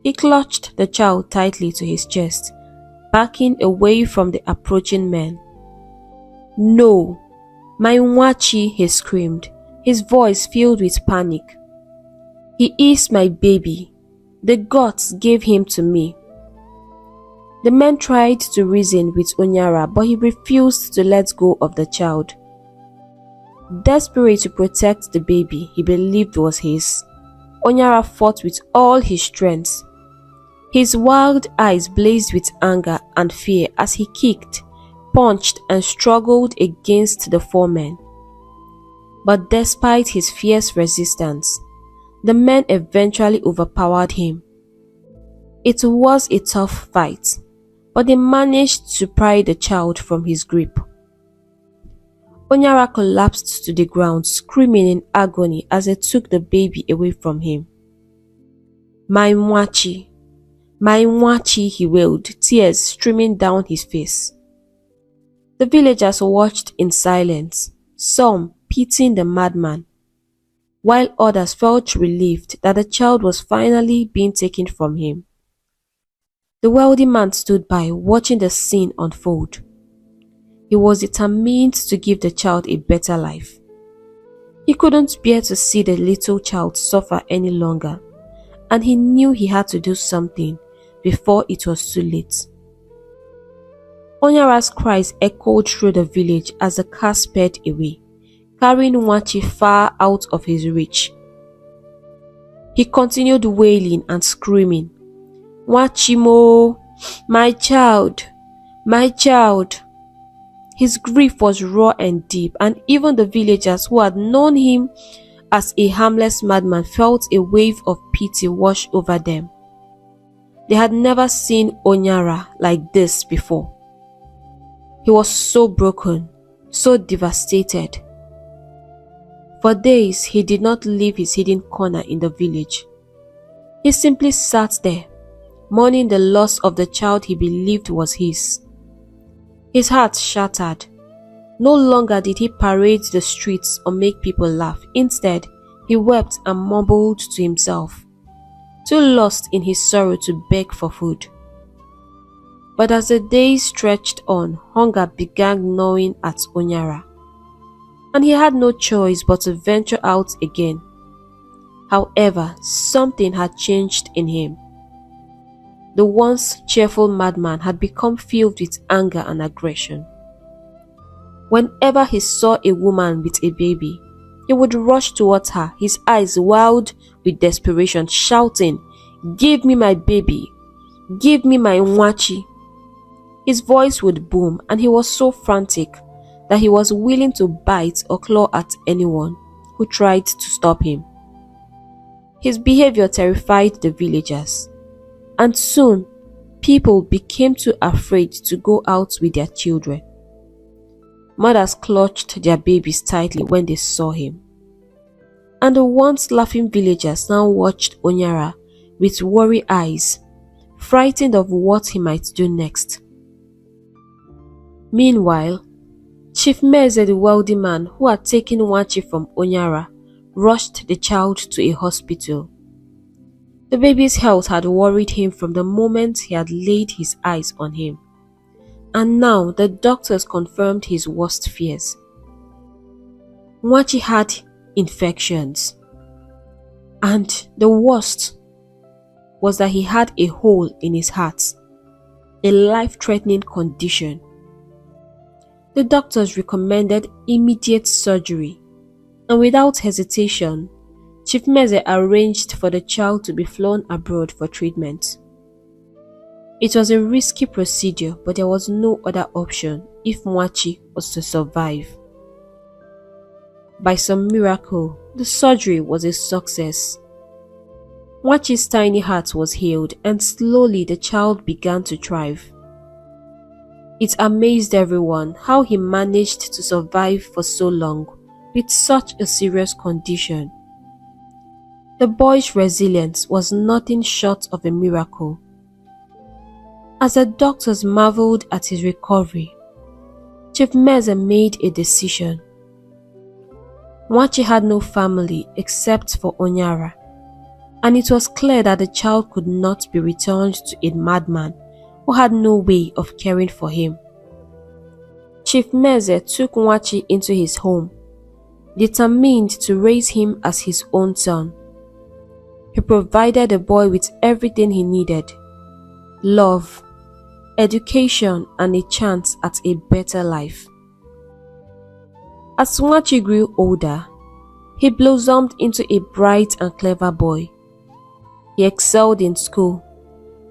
[SPEAKER 1] He clutched the child tightly to his chest, backing away from the approaching men. "No, my Nwachi," he screamed, his voice filled with panic. "He is my baby. The gods gave him to me." The men tried to reason with Onyara, but he refused to let go of the child. Desperate to protect the baby he believed was his, Onyara fought with all his strength. His wild eyes blazed with anger and fear as he kicked, punched and struggled against the four men. But despite his fierce resistance, the men eventually overpowered him. It was a tough fight, but they managed to pry the child from his grip. Onyara collapsed to the ground, screaming in agony as they took the baby away from him. My Nwachi, he wailed, tears streaming down his face. The villagers watched in silence, some pitying the madman, while others felt relieved that the child was finally being taken from him. The wealthy man stood by, watching the scene unfold. He was determined to give the child a better life. He couldn't bear to see the little child suffer any longer, and he knew he had to do something before it was too late. Onyara's cries echoed through the village as the car sped away, carrying Nwachi far out of his reach. He continued wailing and screaming, "Nwachimo, my child, my child." His grief was raw and deep, and even the villagers who had known him as a harmless madman felt a wave of pity wash over them. They had never seen Onyara like this before. He was so broken, so devastated. For days, he did not leave his hidden corner in the village. He simply sat there, mourning the loss of the child he believed was his. His heart shattered. No longer did he parade the streets or make people laugh. Instead, he wept and mumbled to himself, too lost in his sorrow to beg for food. But as the days stretched on, hunger began gnawing at Onyara, and he had no choice but to venture out again. However, something had changed in him. The once cheerful madman had become filled with anger and aggression. Whenever he saw a woman with a baby, he would rush towards her, his eyes wild with desperation, shouting, "Give me my baby! Give me my Nwachi!" His voice would boom, and he was so frantic that he was willing to bite or claw at anyone who tried to stop him. His behavior terrified the villagers, and soon people became too afraid to go out with their children. Mothers clutched their babies tightly when they saw him, and the once laughing villagers now watched Onyara with worried eyes, frightened of what he might do next. Meanwhile, Chief Meze, the wealthy man who had taken Nwachi from Onyara, rushed the child to a hospital. The baby's health had worried him from the moment he had laid his eyes on him, and now the doctors confirmed his worst fears. Nwachi had infections, and the worst was that he had a hole in his heart, a life-threatening condition. The doctors recommended immediate surgery, and without hesitation, Chief Meze arranged for the child to be flown abroad for treatment. It was a risky procedure, but there was no other option if Nwachi was to survive. By some miracle, the surgery was a success. Nwachi's tiny heart was healed, and slowly the child began to thrive. It amazed everyone how he managed to survive for so long with such a serious condition. The boy's resilience was nothing short of a miracle. As the doctors marveled at his recovery, Chief Meze made a decision. Nwachi had no family except for Onyara, and it was clear that the child could not be returned to a madman who had no way of caring for him. Chief Meze took Nwachi into his home, determined to raise him as his own son. He provided the boy with everything he needed: love, education, and a chance at a better life. As Nwachi grew older, he blossomed into a bright and clever boy. He excelled in school,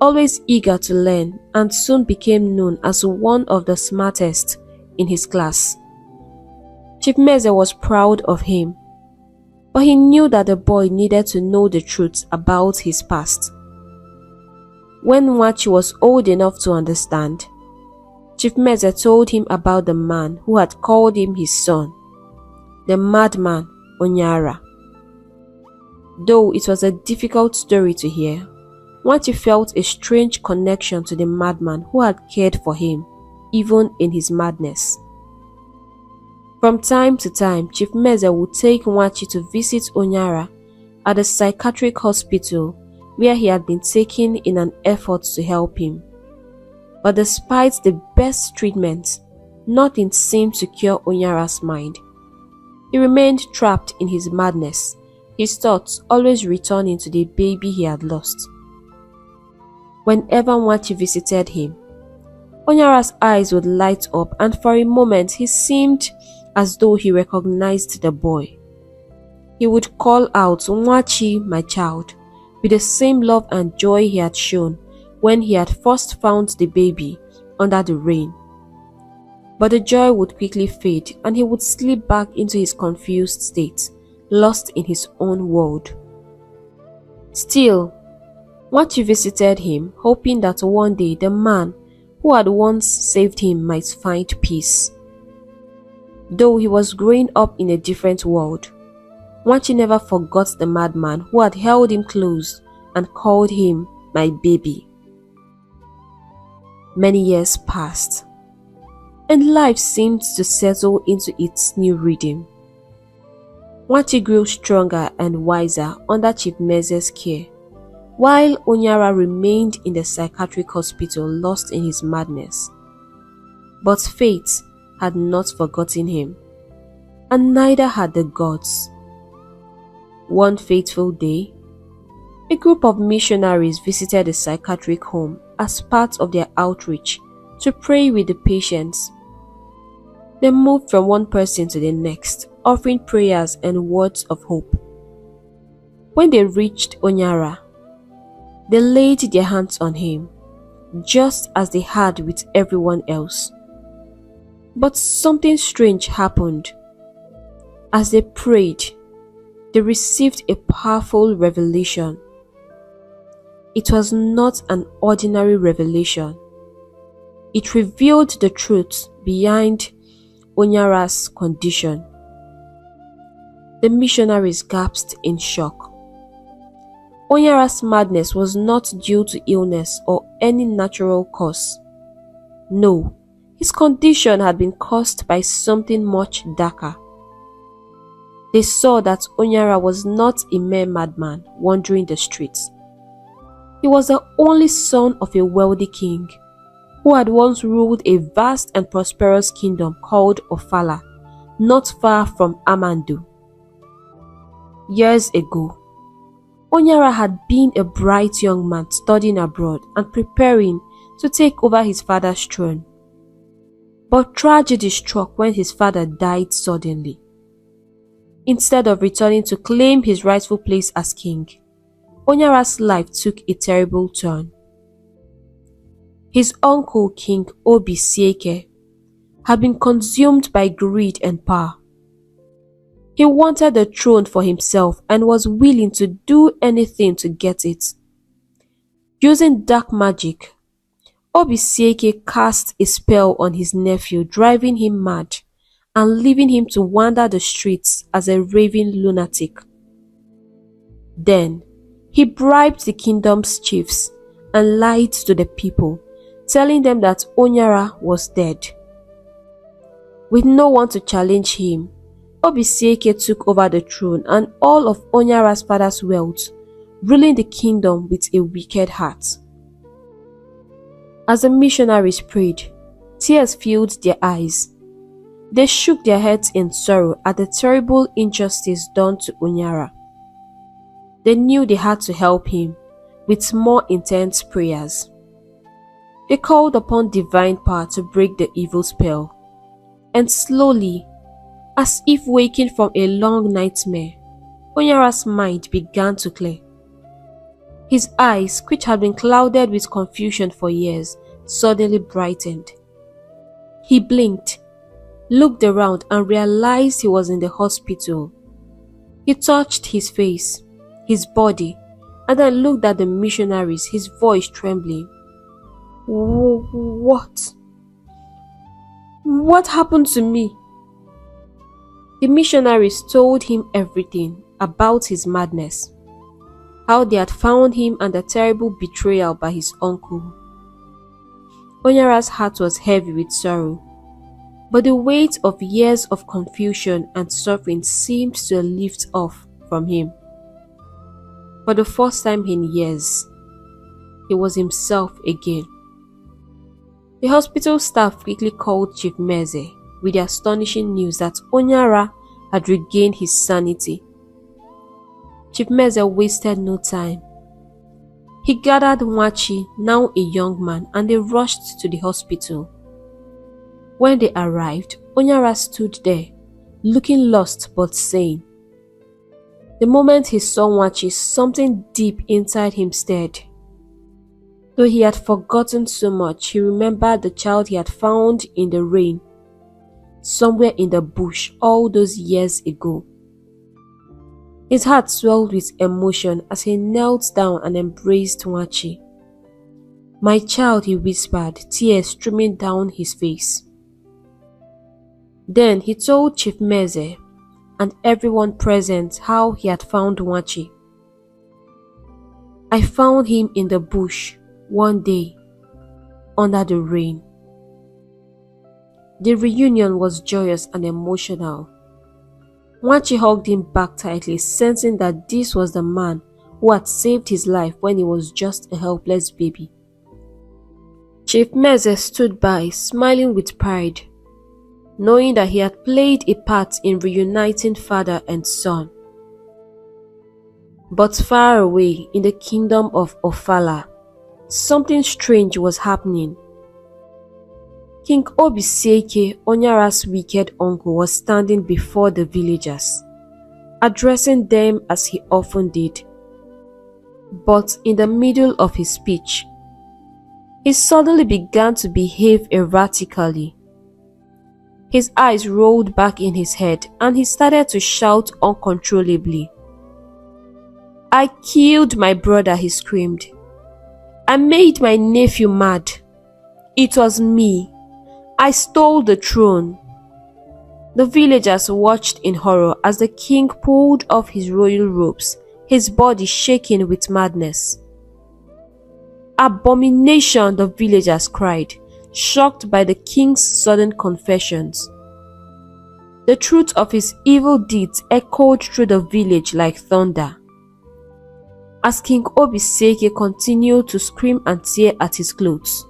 [SPEAKER 1] always eager to learn, and soon became known as one of the smartest in his class. Chief Meze was proud of him, but he knew that the boy needed to know the truth about his past. When Nwachi was old enough to understand, Chief Meze told him about the man who had called him his son, the madman Onyara. Though it was a difficult story to hear, Nwachi felt a strange connection to the madman who had cared for him, even in his madness. From time to time, Chief Meze would take Nwachi to visit Onyara at the psychiatric hospital where he had been taken in an effort to help him. But despite the best treatment, nothing seemed to cure Onyara's mind. He remained trapped in his madness, his thoughts always returning to the baby he had lost. Whenever Nwachi visited him, Onyara's eyes would light up, and for a moment he seemed as though he recognized the boy. He would call out, "Nwachi, my child," with the same love and joy he had shown when he had first found the baby under the rain. But the joy would quickly fade, and he would slip back into his confused state, lost in his own world. Still, Nwachi visited him, hoping that one day the man who had once saved him might find peace. Though he was growing up in a different world, Nwachi never forgot the madman who had held him close and called him my baby. Many years passed, and life seemed to settle into its new rhythm. Nwachi grew stronger and wiser under Chief Meze's care, while Onyara remained in the psychiatric hospital lost in his madness. But fate had not forgotten him, and neither had the gods. One fateful day, a group of missionaries visited the psychiatric home as part of their outreach to pray with the patients. They moved from one person to the next, offering prayers and words of hope. When they reached Onyara, they laid their hands on him, just as they had with everyone else. But something strange happened. As they prayed, they received a powerful revelation. It was not an ordinary revelation. It revealed the truth behind Onyara's condition. The missionaries gasped in shock. Onyara's madness was not due to illness or any natural cause. No, his condition had been caused by something much darker. They saw that Onyara was not a mere madman wandering the streets. He was the only son of a wealthy king who had once ruled a vast and prosperous kingdom called Ofala, not far from Amandu. Years ago, Onyara had been a bright young man studying abroad and preparing to take over his father's throne. But tragedy struck when his father died suddenly. Instead of returning to claim his rightful place as king, Onyara's life took a terrible turn. His uncle, King Obisieke, had been consumed by greed and power. He wanted the throne for himself and was willing to do anything to get it. Using dark magic, Obisieke cast a spell on his nephew, driving him mad and leaving him to wander the streets as a raving lunatic. Then, he bribed the kingdom's chiefs and lied to the people, telling them that Onyara was dead. With no one to challenge him, Obisieke took over the throne and all of Onyara's father's wealth, ruling the kingdom with a wicked heart. As the missionaries prayed, tears filled their eyes. They shook their heads in sorrow at the terrible injustice done to Onyara. They knew they had to help him with more intense prayers. They called upon divine power to break the evil spell, and slowly, As if waking from a long nightmare, Onyara's mind began to clear. His eyes, which had been clouded with confusion for years, suddenly brightened. He blinked, looked around and realized he was in the hospital. He touched his face, his body, and then looked at the missionaries, his voice trembling. What? What happened to me? The missionaries told him everything about his madness, how they had found him and the terrible betrayal by his uncle. Onyara's heart was heavy with sorrow, but the weight of years of confusion and suffering seemed to lift off from him. For the first time in years, he was himself again. The hospital staff quickly called Chief Meze with the astonishing news that Onyara had regained his sanity. Chief Meze wasted no time. He gathered Nwachi, now a young man, and they rushed to the hospital. When they arrived, Onyara stood there, looking lost but sane. The moment he saw Nwachi, something deep inside him stirred. Though he had forgotten so much, he remembered the child he had found in the rain, somewhere in the bush all those years ago. His heart swelled with emotion as he knelt down and embraced Nwachi. "My child," he whispered, tears streaming down his face. Then he told Chief Meze and everyone present how he had found Nwachi. "I found him in the bush one day, under the rain." The reunion was joyous and emotional. Nwachi hugged him back tightly, sensing that this was the man who had saved his life when he was just a helpless baby. Chief Meze stood by, smiling with pride, knowing that he had played a part in reuniting father and son. But far away in the kingdom of Ofala, something strange was happening. King Obiseke, Onyara's wicked uncle, was standing before the villagers, addressing them as he often did. But in the middle of his speech, he suddenly began to behave erratically. His eyes rolled back in his head and he started to shout uncontrollably. "I killed my brother," he screamed. "I made my nephew mad. It was me. I stole the throne." The villagers watched in horror as the king pulled off his royal robes, his body shaking with madness. "Abomination!" the villagers cried, shocked by the king's sudden confessions. The truth of his evil deeds echoed through the village like thunder. As King Obiseke continued to scream and tear at his clothes,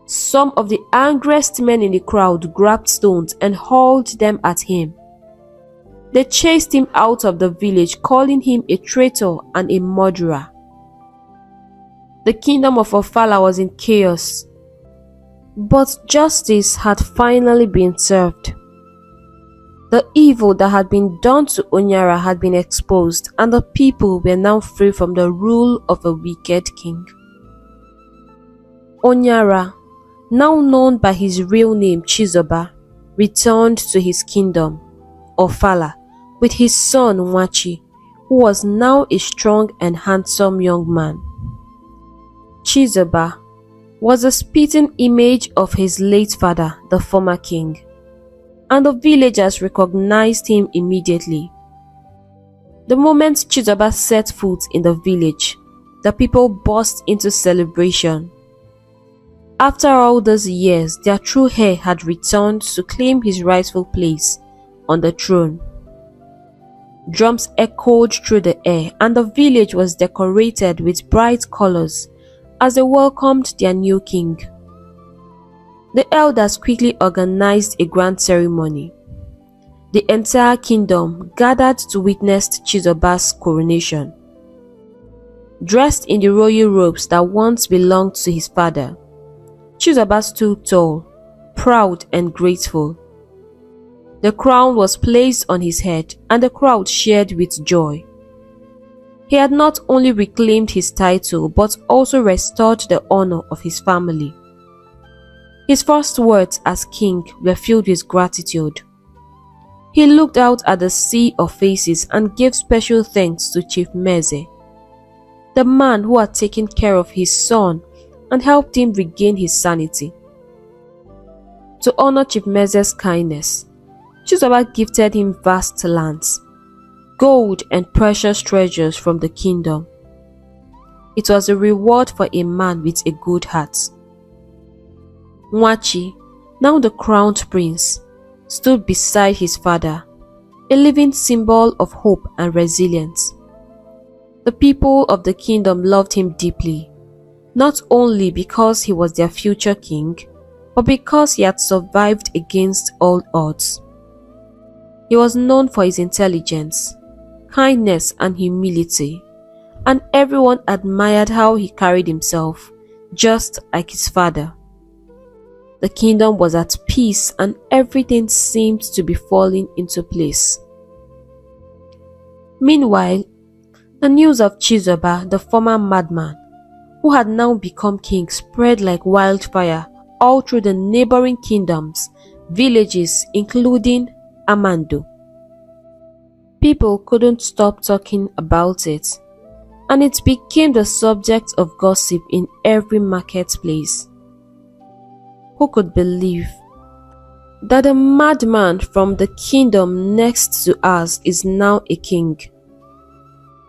[SPEAKER 1] some of the angriest men in the crowd grabbed stones and hurled them at him. They chased him out of the village, calling him a traitor and a murderer. The kingdom of Ofala was in chaos, but justice had finally been served. The evil that had been done to Onyara had been exposed, and the people were now free from the rule of a wicked king. Onyara, now known by his real name Chizoba, returned to his kingdom, Ofala, with his son Nwachi, who was now a strong and handsome young man. Chizoba was a spitting image of his late father, the former king, and the villagers recognized him immediately. The moment Chizoba set foot in the village, the people burst into celebration. After all those years, their true heir had returned to claim his rightful place on the throne. Drums echoed through the air, and the village was decorated with bright colors as they welcomed their new king. The elders quickly organized a grand ceremony. The entire kingdom gathered to witness Chizoba's coronation. Dressed in the royal robes that once belonged to his father, Chizoba stood tall, proud and grateful. The crown was placed on his head, and the crowd cheered with joy. He had not only reclaimed his title but also restored the honor of his family. His first words as king were filled with gratitude. He looked out at the sea of faces and gave special thanks to Chief Meze, the man who had taken care of his son and helped him regain his sanity. To honor Chief Meze's kindness, Chizoba gifted him vast lands, gold and precious treasures from the kingdom. It was a reward for a man with a good heart. Nwachi, now the crowned prince, stood beside his father, a living symbol of hope and resilience. The people of the kingdom loved him deeply, not only because he was their future king, but because he had survived against all odds. He was known for his intelligence, kindness and humility, and everyone admired how he carried himself, just like his father. The kingdom was at peace and everything seemed to be falling into place. Meanwhile, the news of Chizoba, the former madman, who had now become king, spread like wildfire all through the neighboring kingdoms, villages including Amando. People couldn't stop talking about it, and it became the subject of gossip in every marketplace. Who could believe that a madman from the kingdom next to ours is now a king?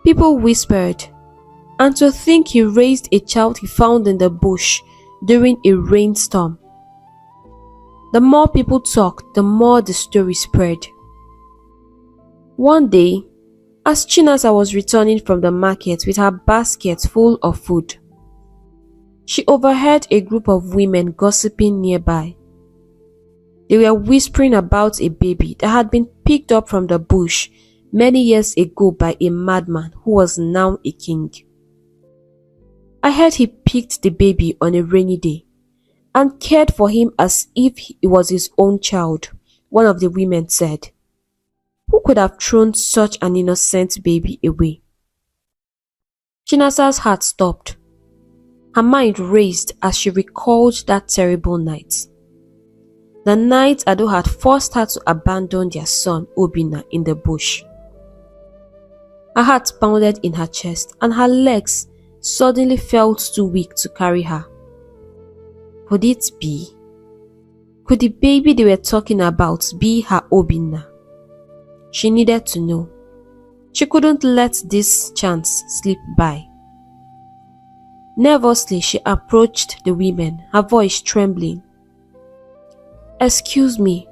[SPEAKER 1] People whispered, and to think he raised a child he found in the bush during a rainstorm. The more people talked, the more the story spread. One day, as Chinasa was returning from the market with her basket full of food, she overheard a group of women gossiping nearby. They were whispering about a baby that had been picked up from the bush many years ago by a madman who was now a king. I heard he picked the baby on a rainy day and cared for him as if he was his own child, one of the women said. Who could have thrown such an innocent baby away? Chinasa's heart stopped. Her mind raced as she recalled that terrible night. The night Ado had forced her to abandon their son Obinna in the bush. Her heart pounded in her chest and her legs suddenly felt too weak to carry her. Could it be? Could the baby they were talking about be her Obinna? She needed to know. She couldn't let this chance slip by. Nervously, she approached the women, her voice trembling. Excuse me.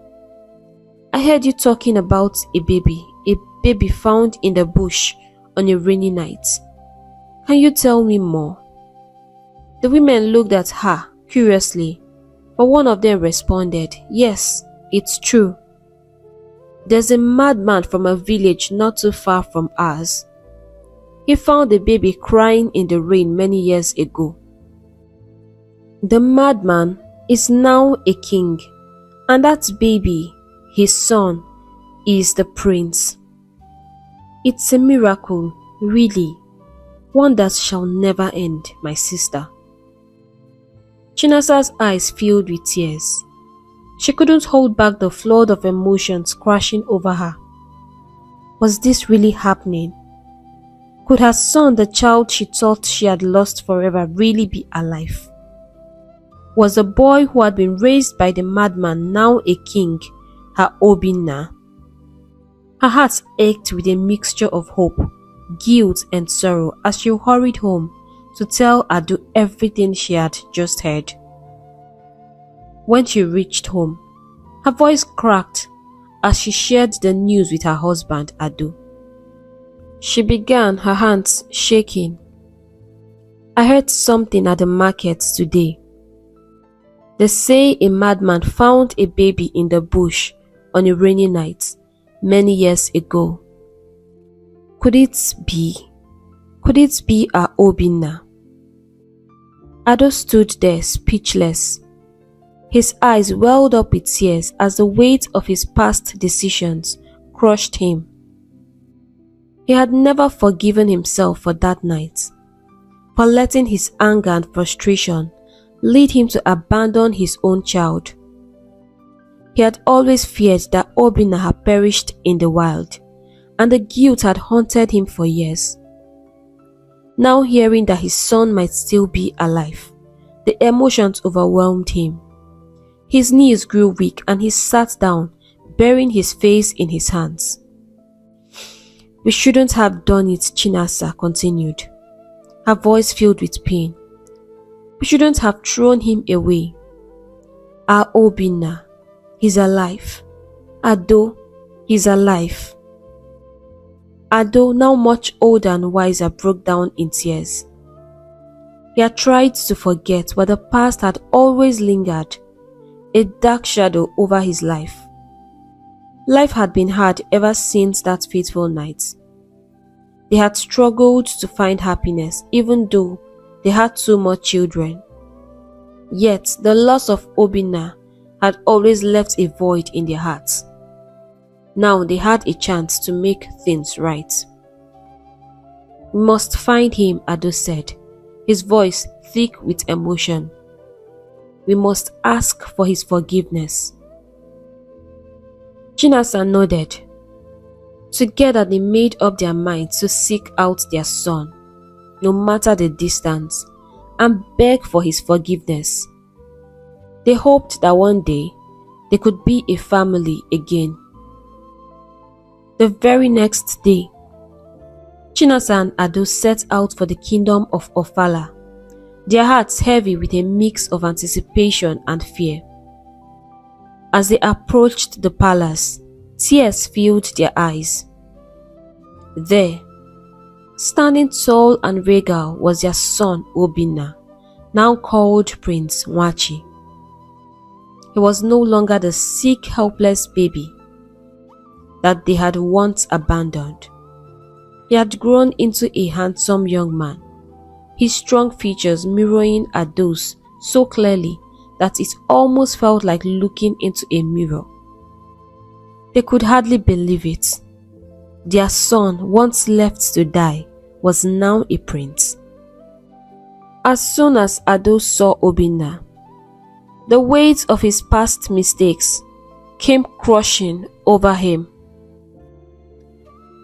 [SPEAKER 1] I heard you talking about a baby found in the bush on a rainy night. Can you tell me more? The women looked at her curiously, but one of them responded, Yes, it's true. There's a madman from a village not too far from ours. He found the baby crying in the rain many years ago. The madman is now a king, and that baby, his son, is the prince. It's a miracle, really, one that shall never end, my sister. Chinasa's eyes filled with tears. She couldn't hold back the flood of emotions crashing over her. Was this really happening? Could her son, the child she thought she had lost forever, really be alive? Was the boy who had been raised by the madman now a king, her Obinna? Her heart ached with a mixture of hope, guilt and sorrow as she hurried home to tell Ado everything she had just heard. When she reached home, her voice cracked as she shared the news with her husband Ado. She began, her hands shaking. I heard something at the market today. They say a madman found a baby in the bush on a rainy night many years ago. Could it be our Obinna? Ado stood there speechless. His eyes welled up with tears as the weight of his past decisions crushed him. He had never forgiven himself for that night, for letting his anger and frustration lead him to abandon his own child. He had always feared that Obinna had perished in the wild, and the guilt had haunted him for years. Now hearing that his son might still be alive, the emotions overwhelmed him. His knees grew weak and he sat down, burying his face in his hands. "We shouldn't have done it," Chinasa continued, her voice filled with pain. "We shouldn't have thrown him away. Our Obinna, he's alive. Ado, he's alive." Ado, now much older and wiser, broke down in tears. He had tried to forget, but the past had always lingered, a dark shadow over his life. Life had been hard ever since that fateful night. They had struggled to find happiness even though they had 2 more children. Yet the loss of Obinna had always left a void in their hearts. Now they had a chance to make things right. "We must find him," Ado said, his voice thick with emotion. "We must ask for his forgiveness." Chinasa nodded. Together they made up their minds to seek out their son, no matter the distance, and beg for his forgiveness. They hoped that one day they could be a family again. The very next day, Chinasa and Ado set out for the kingdom of Ofala, their hearts heavy with a mix of anticipation and fear. As they approached the palace, tears filled their eyes. There, standing tall and regal, was their son Obinna, now called Prince Nwachi. He was no longer the sick, helpless baby that they had once abandoned. He had grown into a handsome young man, his strong features mirroring Ado's so clearly that it almost felt like looking into a mirror. They could hardly believe it. Their son, once left to die, was now a prince. As soon as Ado saw Obinna, the weight of his past mistakes came crushing over him.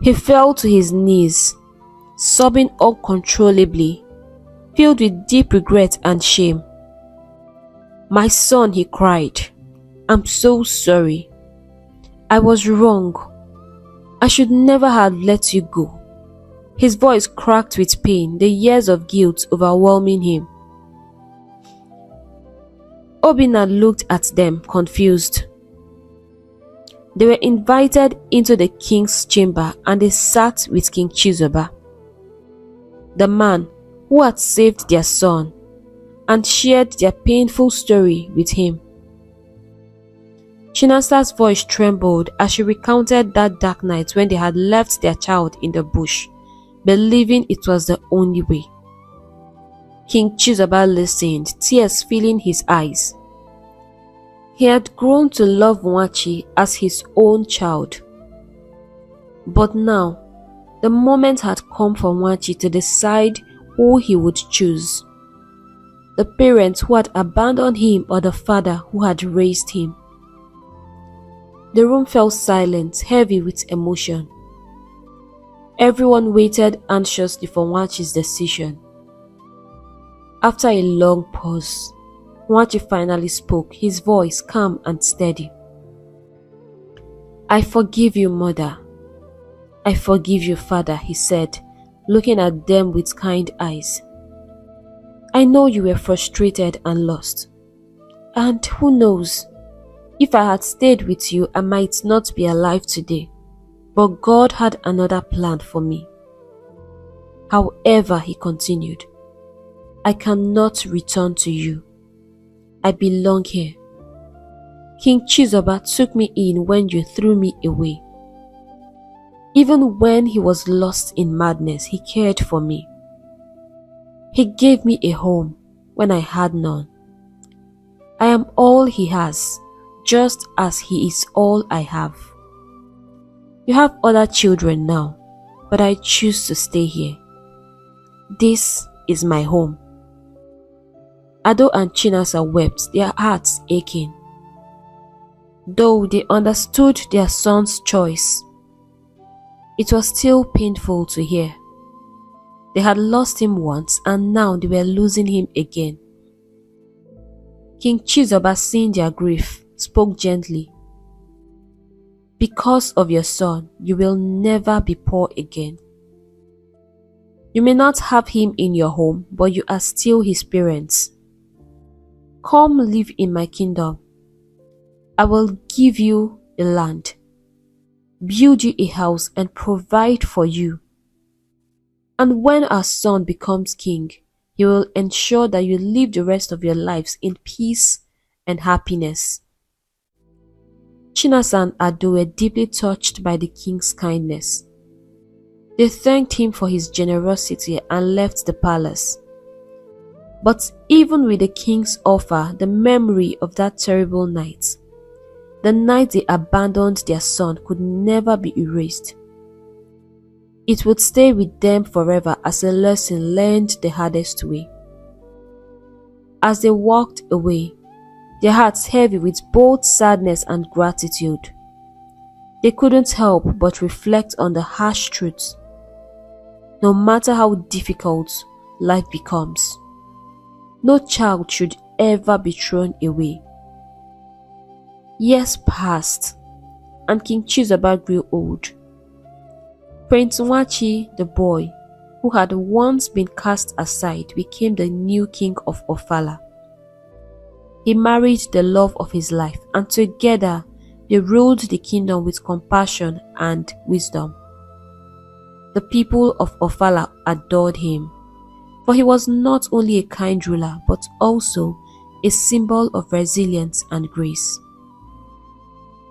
[SPEAKER 1] He fell to his knees, sobbing uncontrollably, filled with deep regret and shame. "My son," he cried, "I'm so sorry. I was wrong. I should never have let you go." His voice cracked with pain, the years of guilt overwhelming him. Obinna looked at them, confused. They were invited into the king's chamber and they sat with King Chizoba, the man who had saved their son, and shared their painful story with him. Chinasa's voice trembled as she recounted that dark night when they had left their child in the bush, believing it was the only way. King Chizoba listened, tears filling his eyes. He had grown to love Nwachi as his own child. But now, the moment had come for Nwachi to decide who he would choose. The parent who had abandoned him or the father who had raised him. The room fell silent, heavy with emotion. Everyone waited anxiously for Nwachi's decision. After a long pause, Nwachi finally spoke, his voice calm and steady. "I forgive you, mother. I forgive you, father," he said, looking at them with kind eyes. "I know you were frustrated and lost. And who knows, if I had stayed with you, I might not be alive today. But God had another plan for me. However," he continued, "I cannot return to you. I belong here. King Chizoba took me in when you threw me away. Even when he was lost in madness, he cared for me. He gave me a home when I had none. I am all he has, just as he is all I have. You have other children now, but I choose to stay here. This is my home." Ado and Chinasa wept, their hearts aching. Though they understood their son's choice, it was still painful to hear. They had lost him once and now they were losing him again. King Chizoba, seeing their grief, spoke gently. "Because of your son, you will never be poor again. You may not have him in your home, but you are still his parents. Come live in my kingdom. I will give you a land, build you a house and provide for you. And when our son becomes king, he will ensure that you live the rest of your lives in peace and happiness." Chinasa and Ado were deeply touched by the king's kindness. They thanked him for his generosity and left the palace. But even with the king's offer, the memory of that terrible night, the night they abandoned their son, could never be erased. It would stay with them forever as a lesson learned the hardest way. As they walked away, their hearts heavy with both sadness and gratitude, they couldn't help but reflect on the harsh truth. No matter how difficult life becomes, no child should ever be thrown away. Years passed, and King Chizoba grew old. Prince Nwachi, the boy, who had once been cast aside, became the new king of Ofala. He married the love of his life, and together they ruled the kingdom with compassion and wisdom. The people of Ofala adored him, for he was not only a kind ruler but also a symbol of resilience and grace.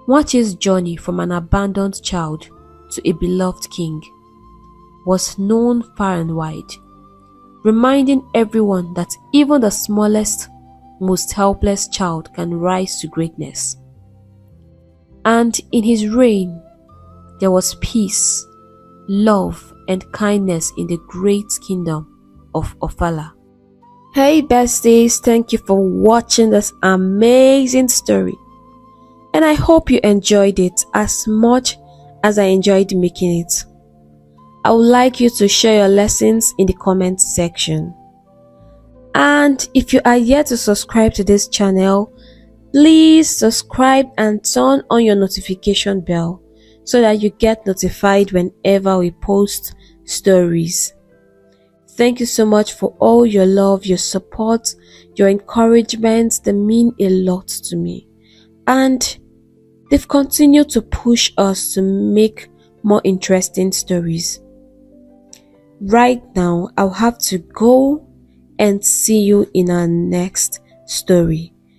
[SPEAKER 1] Nwachi's journey from an abandoned child to a beloved king was known far and wide, reminding everyone that even the smallest, most helpless child can rise to greatness. And in his reign, there was peace, love, and kindness in the great kingdom of Ofala. Hey besties, thank you for watching this amazing story. And I hope you enjoyed it as much as I enjoyed making it. I would like you to share your lessons in the comment section. And if you are yet to subscribe to this channel, please subscribe and turn on your notification bell so that you get notified whenever we post stories. Thank you so much for all your love, your support, your encouragement. They mean a lot to me. And they've continued to push us to make more interesting stories. Right now, I'll have to go and see you in our next story.